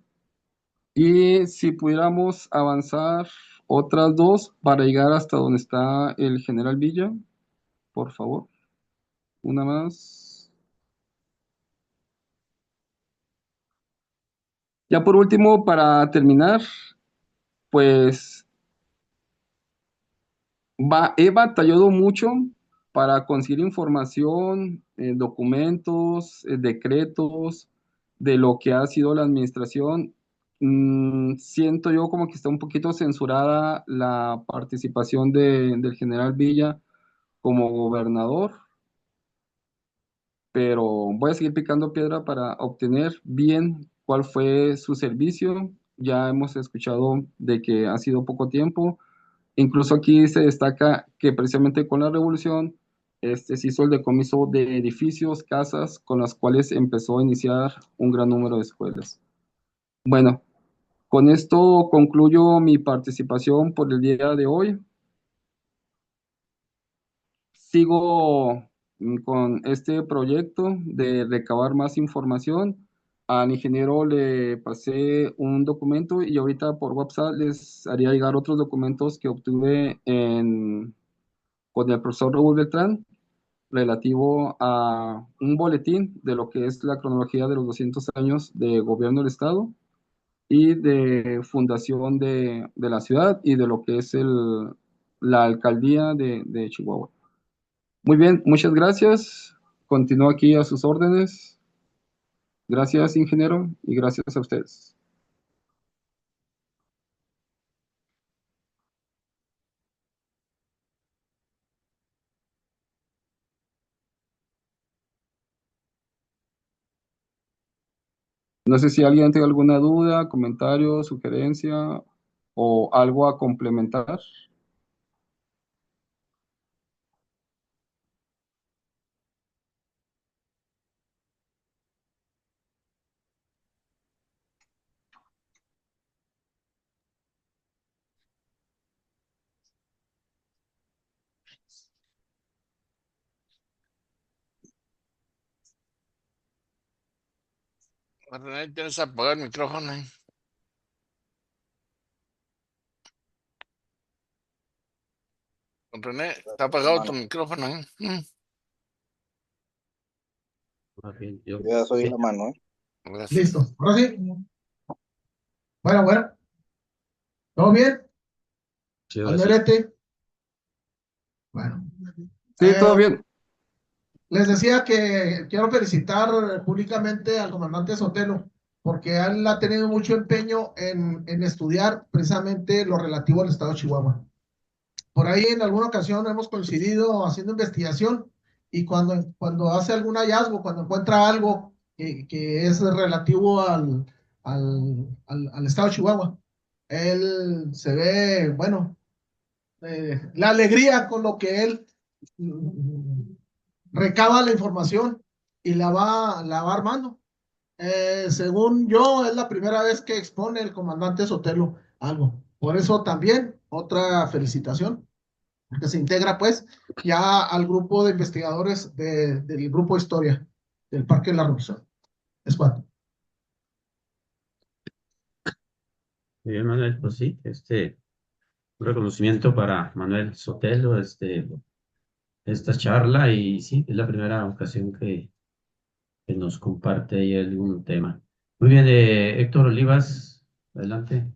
Y si pudiéramos avanzar otras dos para llegar hasta donde está el general Villa, por favor. Una más. Ya por último, para terminar, pues he batallado mucho para conseguir información, documentos, decretos de lo que ha sido la administración. Siento yo como que está un poquito censurada la participación del general Villa como gobernador, pero voy a seguir picando piedra para obtener bien cuál fue su servicio. Ya hemos escuchado de que ha sido poco tiempo. Incluso aquí se destaca que precisamente con la revolución se hizo el decomiso de edificios, casas, con las cuales empezó a iniciar un gran número de escuelas. Bueno, con esto concluyo mi participación por el día de hoy. Sigo con este proyecto de recabar más información. Al ingeniero le pasé un documento y ahorita por WhatsApp les haría llegar otros documentos que obtuve con el profesor Raúl Beltrán relativo a un boletín de lo que es la cronología de los 200 años de gobierno del Estado y de fundación de la ciudad y de lo que es la alcaldía de Chihuahua. Muy bien, muchas gracias. Continúo aquí a sus órdenes. Gracias, ingeniero, y gracias a ustedes. No sé si alguien tiene alguna duda, comentario, sugerencia o algo a complementar. René, tienes que apagar el micrófono. René, está apagado tu Hermano, micrófono. Más bien, yo. ya soy Sí, la mano, ¿eh? Gracias. Listo. Ahora sí. Bueno, ¿todo bien? sí, ahora sí. Alderete. Bueno. Sí, todo Eh, bien. Les decía que quiero felicitar públicamente al comandante Sotelo, porque él ha tenido mucho empeño en estudiar precisamente lo relativo al estado de Chihuahua. Por ahí en alguna ocasión hemos coincidido haciendo investigación y cuando hace algún hallazgo, cuando encuentra algo que es relativo al estado de Chihuahua, él se ve, bueno, la alegría con lo que él recaba la información y la va armando. Según yo, es la primera vez que expone el comandante Sotelo algo. Por eso también otra felicitación, porque se integra pues ya al grupo de investigadores del grupo Historia del Parque de la Revolución. Es cuanto. Muy bien, Manuel, pues sí, un reconocimiento para Manuel Sotelo, esta charla, y sí, es la primera ocasión que nos comparte ahí algún tema. Muy bien, Héctor Olivas, adelante.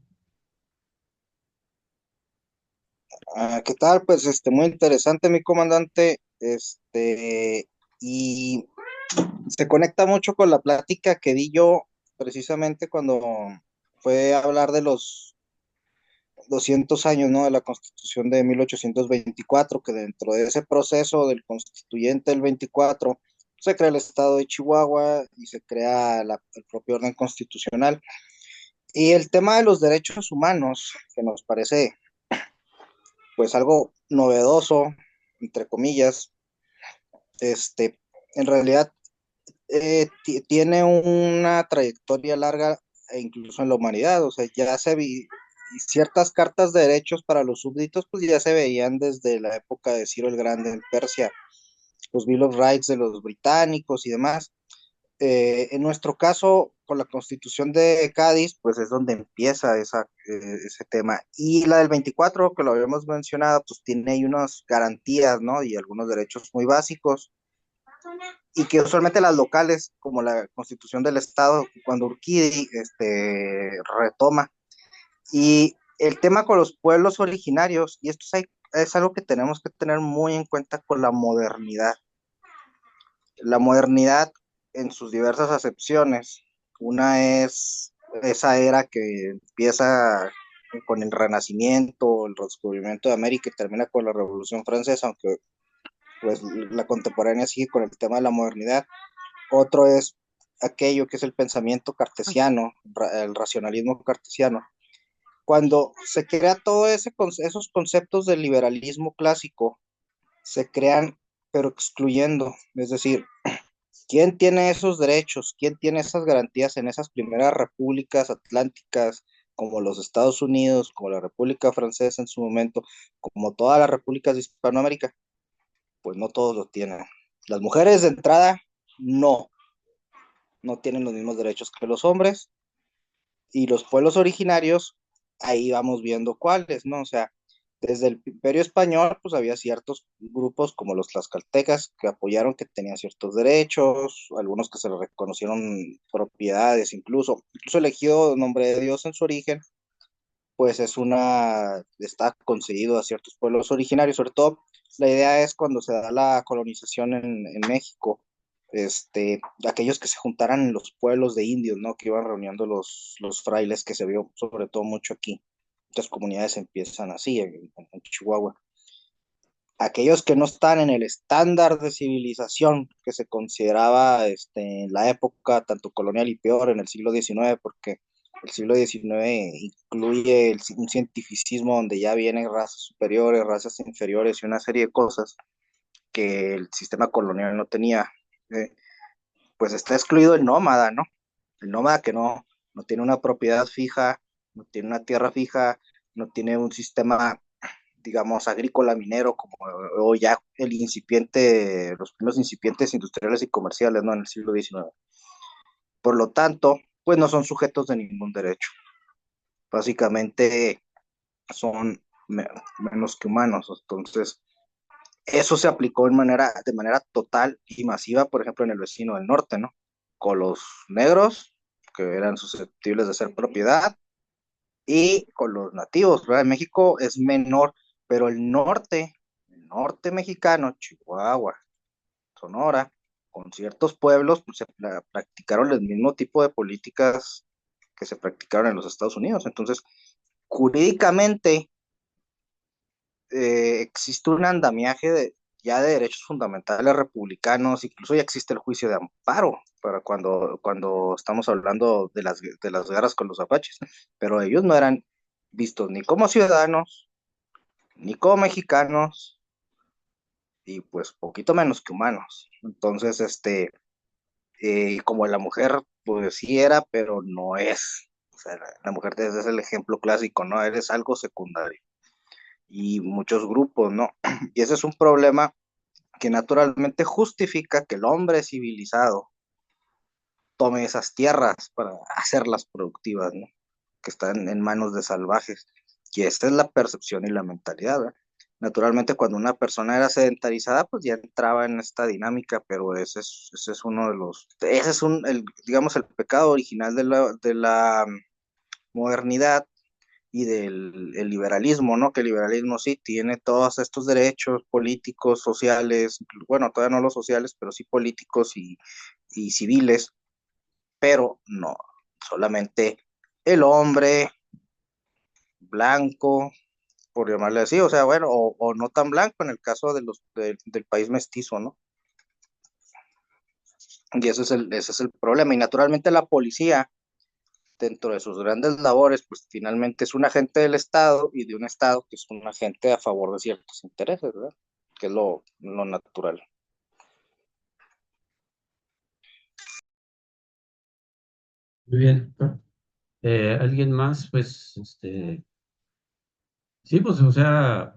¿Qué tal? Pues muy interesante, mi comandante. Y se conecta mucho con la plática que di yo precisamente cuando fue a hablar de los 200 años, ¿no? De la Constitución de 1824, que dentro de ese proceso del constituyente del 24 se crea el Estado de Chihuahua y se crea el propio orden constitucional. Y el tema de los derechos humanos, que nos parece pues algo novedoso, entre comillas, en realidad tiene una trayectoria larga e incluso en la humanidad, o sea, ciertas cartas de derechos para los súbditos, pues ya se veían desde la época de Ciro el Grande en Persia, los Bill of Rights de los británicos y demás. En nuestro caso, con la Constitución de Cádiz, pues es donde empieza ese tema. Y la del 24, que lo habíamos mencionado, pues tiene ahí unas garantías, ¿no? Y algunos derechos muy básicos, y que usualmente las locales, como la Constitución del Estado, cuando Urquidi retoma. Y el tema con los pueblos originarios, y esto es algo que tenemos que tener muy en cuenta con la modernidad. La modernidad en sus diversas acepciones. Una es esa era que empieza con el Renacimiento, el descubrimiento de América y termina con la Revolución Francesa, aunque pues la contemporánea sigue con el tema de la modernidad. Otro es aquello que es el pensamiento cartesiano, el racionalismo cartesiano. Cuando se crea esos conceptos del liberalismo clásico, se crean pero excluyendo, es decir, ¿quién tiene esos derechos? ¿Quién tiene esas garantías en esas primeras repúblicas atlánticas, como los Estados Unidos, como la República Francesa en su momento, como todas las repúblicas de Hispanoamérica? Pues no todos lo tienen. Las mujeres de entrada, no, no tienen los mismos derechos que los hombres, y los pueblos originarios, ahí vamos viendo cuáles, ¿no? O sea, desde el Imperio Español, pues había ciertos grupos como los tlaxcaltecas que apoyaron que tenían ciertos derechos, algunos que se les reconocieron propiedades, incluso elegido nombre de Dios en su origen, pues está concedido a ciertos pueblos originarios, sobre todo la idea es cuando se da la colonización en México, aquellos que se juntaran en los pueblos de indios, ¿no? Que iban reuniendo los frailes, que se vio sobre todo mucho aquí. Muchas comunidades empiezan así, en Chihuahua. Aquellos que no están en el estándar de civilización que se consideraba en la época tanto colonial y peor en el siglo XIX, porque el siglo XIX incluye un cientificismo donde ya vienen razas superiores, razas inferiores y una serie de cosas que el sistema colonial no tenía. Pues está excluido el nómada, ¿no? El nómada que no tiene una propiedad fija, no tiene una tierra fija, no tiene un sistema, digamos, agrícola, minero, como o ya los primeros incipientes industriales y comerciales, ¿no? En el siglo XIX. Por lo tanto, pues no son sujetos de ningún derecho. Básicamente son menos que humanos. Entonces, eso se aplicó de manera total y masiva, por ejemplo, en el vecino del norte, ¿no? Con los negros, que eran susceptibles de ser propiedad, y con los nativos, ¿verdad? En México es menor, pero el norte mexicano, Chihuahua, Sonora, con ciertos pueblos, pues practicaron el mismo tipo de políticas que se practicaron en los Estados Unidos. Entonces, jurídicamente, existe un andamiaje ya de derechos fundamentales republicanos, incluso ya existe el juicio de amparo para cuando estamos hablando de las guerras con los apaches, pero ellos no eran vistos ni como ciudadanos, ni como mexicanos, y pues poquito menos que humanos. Entonces, como la mujer, pues sí era, pero no es. O sea, la mujer es el ejemplo clásico, ¿no? Eres algo secundario. Y muchos grupos, ¿no? Y ese es un problema que naturalmente justifica que el hombre civilizado tome esas tierras para hacerlas productivas, ¿no? Que están en manos de salvajes. Y esta es la percepción y la mentalidad, ¿verdad? Naturalmente, cuando una persona era sedentarizada, pues ya entraba en esta dinámica, pero ese es uno de ese es digamos, el pecado original de la modernidad y del el liberalismo, ¿no? Que el liberalismo sí tiene todos estos derechos políticos, sociales, bueno, todavía no los sociales, pero sí políticos y civiles, pero no, solamente el hombre blanco, por llamarle así, o sea, bueno, o no tan blanco en el caso del país mestizo, ¿no? Y ese es el problema. Y naturalmente la policía, dentro de sus grandes labores, pues finalmente es un agente del Estado y de un Estado que es un agente a favor de ciertos intereses, ¿verdad? Que es lo natural. Muy bien. ¿Alguien más? Pues, sí, pues, o sea,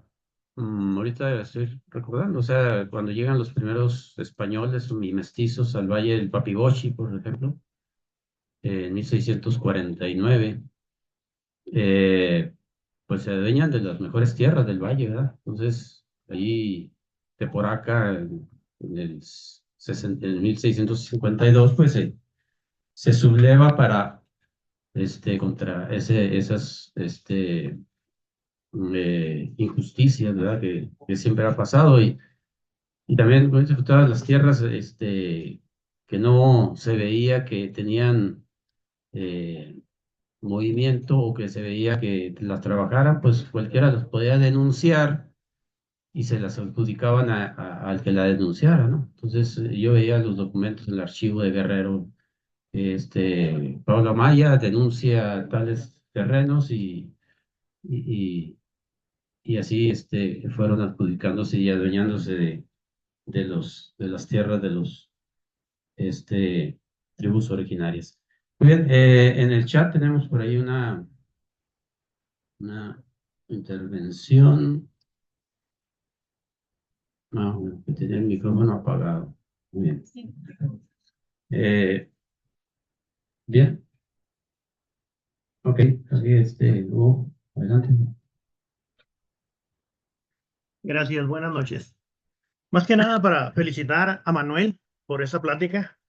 ahorita estoy recordando, o sea, cuando llegan los primeros españoles y mestizos al Valle del Papigochi, por ejemplo, en 1649, eh, pues se adueñan de las mejores tierras del valle, ¿verdad? Entonces, ahí Teporaca, en 1652, pues se subleva para, contra esas, injusticias, ¿verdad? Que siempre ha pasado y también pues, todas las tierras, que no se veía que tenían eh, movimiento o que se veía que las trabajaran, pues cualquiera las podía denunciar y se las adjudicaban al que la denunciara, ¿no? Entonces yo veía los documentos en el archivo de Guerrero, Pablo Maya denuncia tales terrenos y, y así fueron adjudicándose y adueñándose de las tierras de los tribus originarias. Muy bien, en el chat tenemos por ahí una intervención. Ah, bueno, que tenía el micrófono apagado. Muy bien. Eh, bien, ok, así Hugo, adelante. Gracias, buenas noches. Más que nada para felicitar a Manuel por esa plática.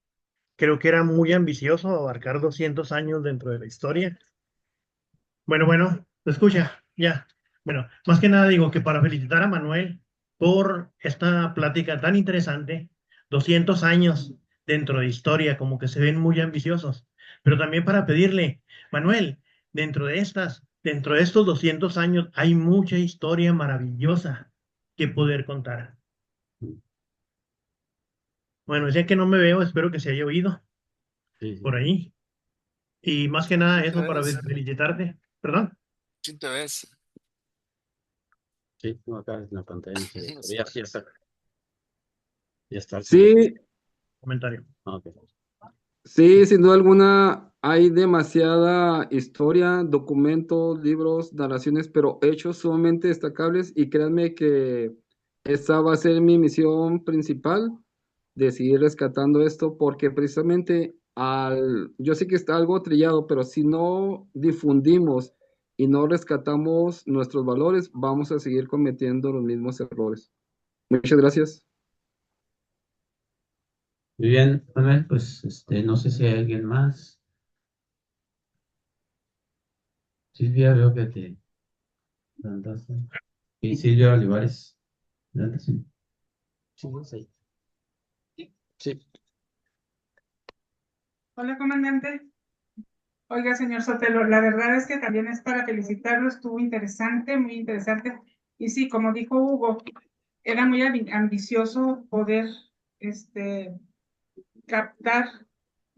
Creo que era muy ambicioso abarcar 200 años dentro de la historia. Bueno, ¿se escucha? Ya. Bueno, más que nada digo que para felicitar a Manuel por esta plática tan interesante, 200 años dentro de historia, como que se ven muy ambiciosos, pero también para pedirle, Manuel, dentro de estos 200 años hay mucha historia maravillosa que poder contar. Bueno, ya que no me veo, espero que se haya oído Sí, sí, por ahí. Y más que nada Sí te eso para ves, felicitarte. Perdón. sí te ves. sí, no, acá en la pantalla no se ve, pero ya está, ya está el comentario. Sí, Comentario. Ah, ok. sí, sin duda alguna hay demasiada historia, documentos, libros, narraciones, pero hechos sumamente destacables y créanme que esa va a ser mi misión principal, de seguir rescatando esto, porque precisamente yo sé que está algo trillado, pero si no difundimos y no rescatamos nuestros valores, vamos a seguir cometiendo los mismos errores. Muchas gracias. Muy bien, Manuel, pues no sé si hay alguien más. Silvia, veo que te levantaste. Y Silvia Olivares. Adelante, sí. Sí, sí. Sí. Hola, comandante. Oiga, señor Sotelo, la verdad es que también es para felicitarlo, estuvo interesante, muy interesante. Y sí, como dijo Hugo, era muy ambicioso poder este, captar,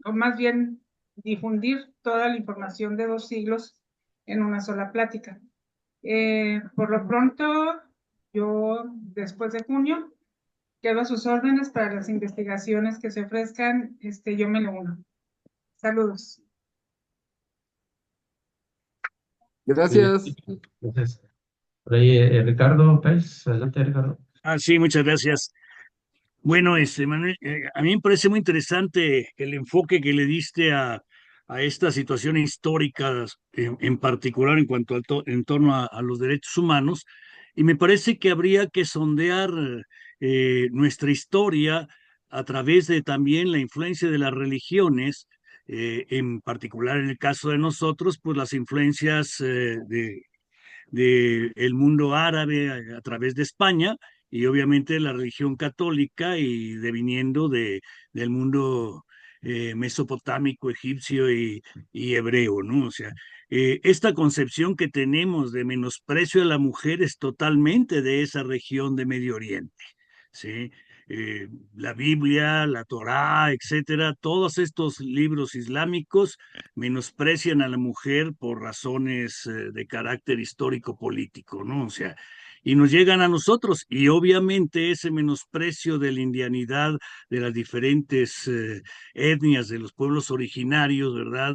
o más bien difundir toda la información de 2 siglos en una sola plática. Por lo pronto, yo, después de junio, quedo a sus órdenes para las investigaciones que se ofrezcan, yo me lo uno. Saludos. Muy bien. Gracias. Entonces, por ahí Ricardo Pérez, adelante Ricardo. Sí, muchas gracias. Bueno, Manuel, a mí me parece muy interesante el enfoque que le diste a esta situación histórica, en particular en cuanto en torno a los derechos humanos, y me parece que habría que sondear nuestra historia a través de también la influencia de las religiones, en particular en el caso de nosotros, pues las influencias de el mundo árabe a través de España y obviamente la religión católica y deviniendo del mundo mesopotámico, egipcio y hebreo, ¿no? O sea, esta concepción que tenemos de menosprecio a la mujer es totalmente de esa región de Medio Oriente, ¿sí? La Biblia, la Torá, etcétera, todos estos libros islámicos menosprecian a la mujer por razones de carácter histórico político, ¿no? O sea, y nos llegan a nosotros y obviamente ese menosprecio de la indianidad de las diferentes etnias de los pueblos originarios, ¿verdad?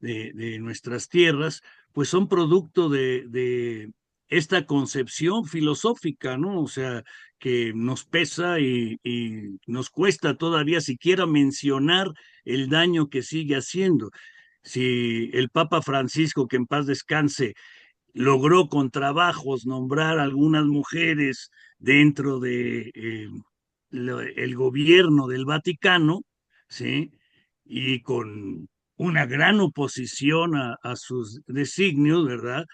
De nuestras tierras, pues son producto de esta concepción filosófica, ¿no? O sea, que nos pesa y nos cuesta todavía siquiera mencionar el daño que sigue haciendo. Si el Papa Francisco, que en paz descanse, logró con trabajos nombrar algunas mujeres dentro de el gobierno del Vaticano, ¿sí? Y con una gran oposición a sus designios, ¿verdad?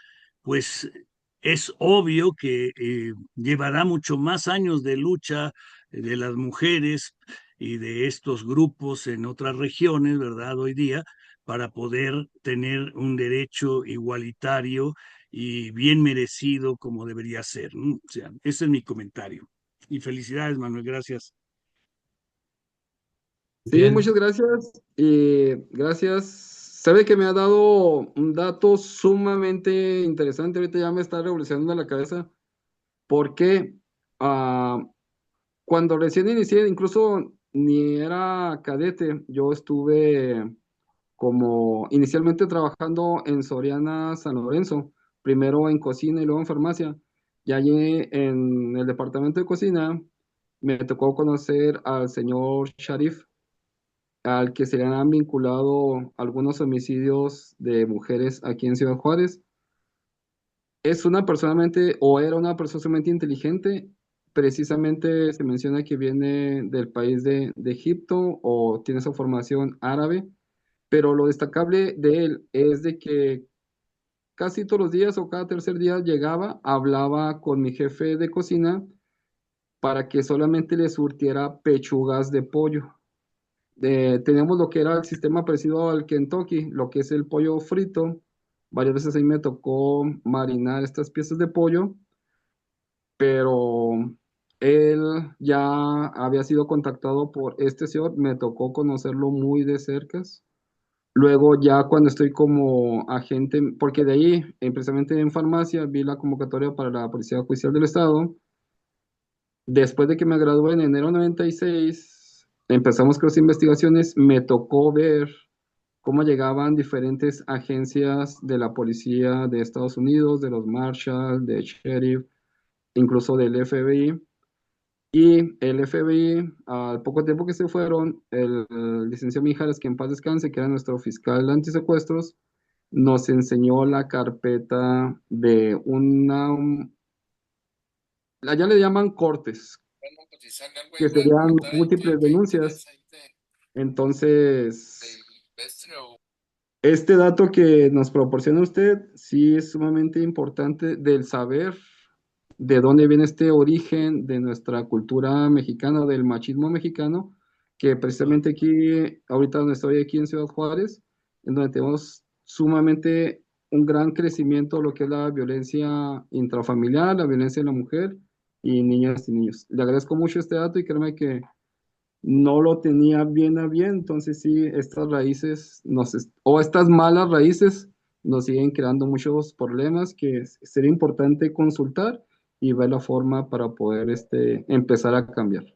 Pues es obvio que llevará mucho más años de lucha de las mujeres y de estos grupos en otras regiones, ¿verdad? Hoy día, para poder tener un derecho igualitario y bien merecido como debería ser, ¿no? O sea, ese es mi comentario. Y felicidades, Manuel, gracias. Sí, Bien, muchas gracias. Y gracias. Sabe que me ha dado un dato sumamente interesante. Ahorita ya me está revolucionando la cabeza. Porque cuando recién inicié, incluso ni era cadete, yo estuve como inicialmente trabajando en Soriana San Lorenzo, primero en cocina y luego en farmacia. Y allí en el departamento de cocina me tocó conocer al señor Sharif, al que se le han vinculado algunos homicidios de mujeres aquí en Ciudad Juárez. Es una personalmente, o era una persona sumamente inteligente. Precisamente se menciona que viene del país de Egipto o tiene su formación árabe, pero lo destacable de él es de que casi todos los días o cada tercer día llegaba, hablaba con mi jefe de cocina para que solamente le surtiera pechugas de pollo. Teníamos lo que era el sistema parecido al Kentucky, lo que es el pollo frito. Varias veces ahí me tocó marinar estas piezas de pollo, pero él ya había sido contactado por este señor, me tocó conocerlo muy de cerca. Luego ya cuando estoy como agente, porque de ahí, precisamente en farmacia, vi la convocatoria para la Policía Judicial del Estado. Después de que me gradué en enero 96, empezamos con las investigaciones, me tocó ver cómo llegaban diferentes agencias de la policía de Estados Unidos, de los Marshall, de Sheriff, incluso del FBI. Y el FBI, al poco tiempo que se fueron, el licenciado Mijares, que en paz descanse, que era nuestro fiscal antisecuestros, nos enseñó la carpeta de allá le llaman cortes, Bueno, pues si sale algo ahí que voy a serían comentar ahí múltiples que denuncias. interesa ahí Entonces, del Silvestre o este dato que nos proporciona usted sí es sumamente importante del saber de dónde viene este origen de nuestra cultura mexicana, del machismo mexicano, que precisamente aquí, ahorita donde estoy aquí en Ciudad Juárez, en donde tenemos sumamente un gran crecimiento lo que es la violencia intrafamiliar, la violencia de la mujer y niñas y niños. Le agradezco mucho este dato y créeme que no lo tenía bien a bien, entonces sí, estas raíces o estas malas raíces nos siguen creando muchos problemas que sería importante consultar y ver la forma para poder empezar a cambiar.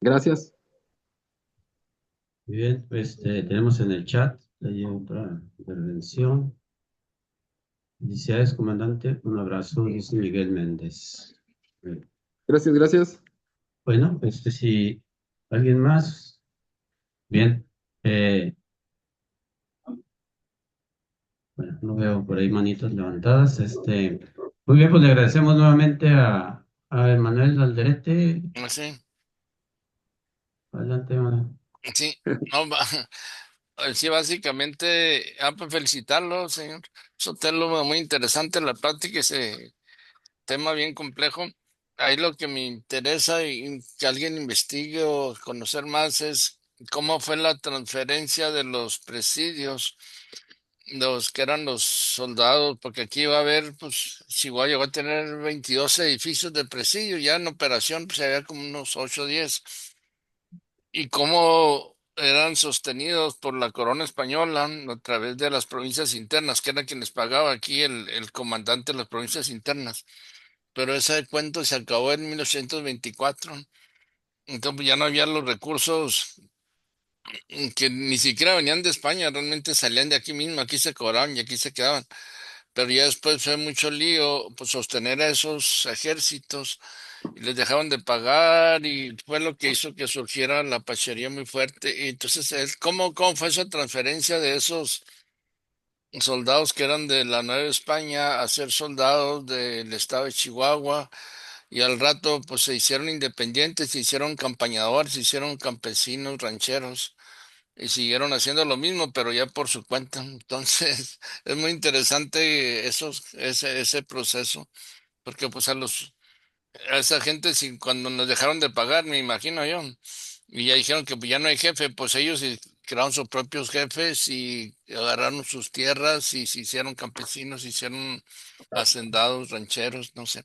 Gracias. muy bien. Tenemos en el chat hay otra intervención. Felicidades, comandante. Un abrazo, dice Miguel Méndez. Gracias, gracias. Bueno, si alguien más, bien. Bueno, no veo por ahí manitos levantadas. Muy bien, pues le agradecemos nuevamente a Emanuel Alderete. sí, Adelante, Emanuel. sí, no, sí, básicamente, pues felicitarlo, señor Sotelo, muy interesante la plática, ese tema bien complejo. Ahí lo que me interesa y que alguien investigue o conocer más es cómo fue la transferencia de los presidios, los que eran los soldados, porque aquí va a haber, pues, Chihuahua llegó a tener 22 edificios de presidio, ya en operación, pues había como unos 8 o 10, y cómo eran sostenidos por la corona española a través de las provincias internas, que era quien les pagaba aquí el comandante de las provincias internas. Pero ese cuento se acabó en 1824. Entonces pues, ya no había los recursos que ni siquiera venían de España, realmente salían de aquí mismo, aquí se cobraban y aquí se quedaban. Pero ya después fue mucho lío, pues sostener a esos ejércitos y les dejaban de pagar y fue lo que hizo que surgiera la pachería muy fuerte. Y entonces, ¿cómo fue esa transferencia de esos soldados que eran de la Nueva España a ser soldados del estado de Chihuahua, y al rato pues se hicieron independientes, se hicieron campañadores, se hicieron campesinos, rancheros, y siguieron haciendo lo mismo, pero ya por su cuenta. Entonces, es muy interesante ese proceso, porque pues a esa gente, cuando nos dejaron de pagar, me imagino yo, y ya dijeron que pues, ya no hay jefe, pues ellos crearon sus propios jefes y agarraron sus tierras y se hicieron campesinos, se hicieron hacendados, rancheros, no sé.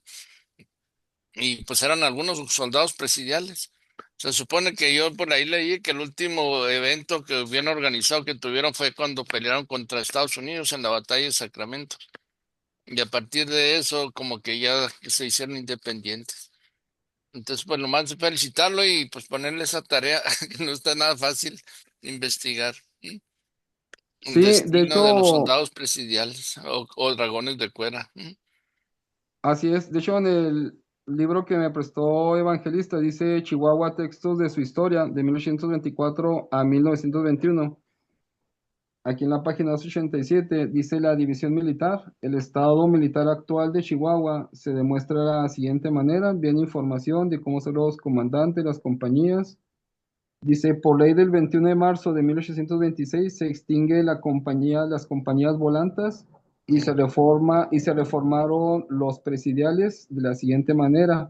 Y pues eran algunos soldados presidiales. Se supone que yo por ahí leí que el último evento que hubieran organizado que tuvieron fue cuando pelearon contra Estados Unidos en la batalla de Sacramento. Y a partir de eso, como que ya se hicieron independientes. Entonces, pues nomás felicitarlo y pues ponerle esa tarea, que no está nada fácil investigar. El Sí, de destino de los hecho, soldados presidiales o dragones de cuera. así es. De hecho, en el libro que me prestó Evangelista dice Chihuahua, textos de su historia, de 1824 a 1921. Aquí en la página 287 dice la división militar. El estado militar actual de Chihuahua se demuestra de la siguiente manera. Viene información de cómo son los comandantes, las compañías. Dice, por ley del 21 de marzo de 1826 se extingue las compañías volantas y se reformaron los presidiales de la siguiente manera.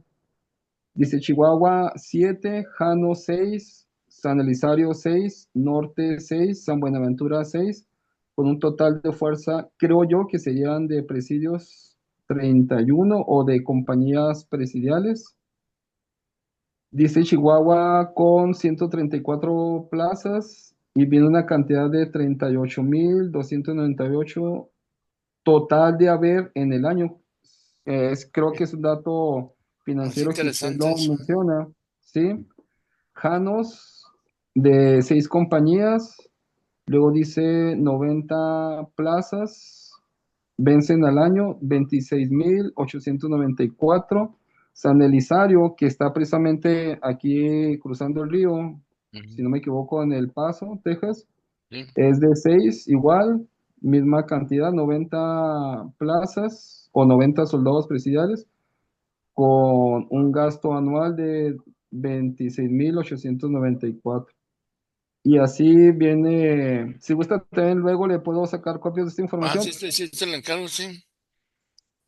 Dice Chihuahua 7, Jano 6, San Elizario 6, Norte 6, San Buenaventura 6, con un total de fuerza, creo yo, que serían de presidios 31 o de compañías presidiales. Dice Chihuahua con 134 plazas y viene una cantidad de 38.298 total de haber en el año. Creo que es un dato Es financiero que usted interesante lo eso. menciona, ¿sí? Janos de 6 compañías, luego dice 90 plazas, vencen al año 26.894. San Elizario, que está precisamente aquí cruzando el río, Ujú. si no me equivoco, en El Paso, Texas, Sí. es de 6 igual, misma cantidad, 90 plazas o 90 soldados presidiales, con un gasto anual de 26.894. Y así viene, si gusta también luego le puedo sacar copias de esta Sí, información. sí, se le encargo, sí.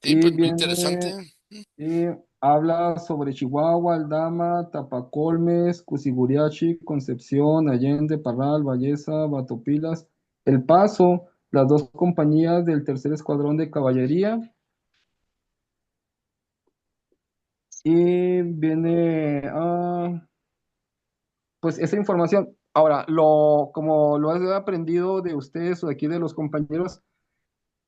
Sí, Y pues muy viene interesante. y habla sobre Chihuahua, Aldama, Tapacolmes, Cusiburiachi, Concepción, Allende, Parral, Ballesa, Batopilas, El Paso, las dos compañías del tercer escuadrón de caballería. Y viene, pues esa información. Ahora, como lo he aprendido de ustedes o de aquí de los compañeros,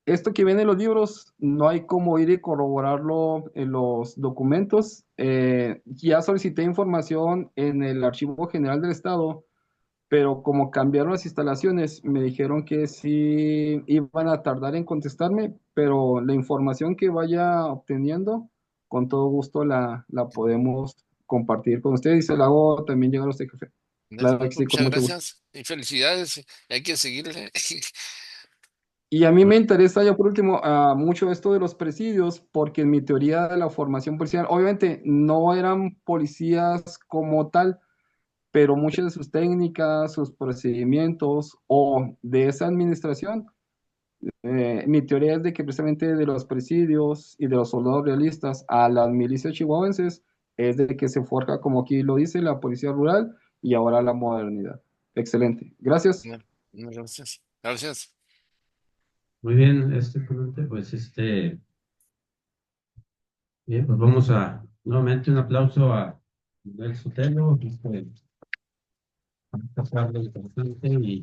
esto que viene en los libros, no hay como ir y corroborarlo en los documentos. Ya solicité información en el Archivo General del Estado, pero como cambiaron las instalaciones, me dijeron que sí iban a tardar en contestarme, pero la información que vaya obteniendo, con todo gusto la podemos compartir con ustedes y se la hago también llegar a usted, jefe. Claro que sí, con Muchas mucho gusto. gracias y felicidades. Hay que seguirle. Y a mí me interesa ya por último mucho esto de los presidios, porque en mi teoría de la formación policial, obviamente no eran policías como tal, pero muchas de sus técnicas, sus procedimientos o de esa administración, mi teoría es de que precisamente de los presidios y de los soldados realistas a las milicias chihuahuenses es de que se forja, como aquí lo dice, la policía rural y ahora la modernidad. Excelente. Gracias. Gracias. Gracias. Muy bien, ponente, pues bien, pues vamos a nuevamente un aplauso a Miguel Sotelo, a pasarle el importante y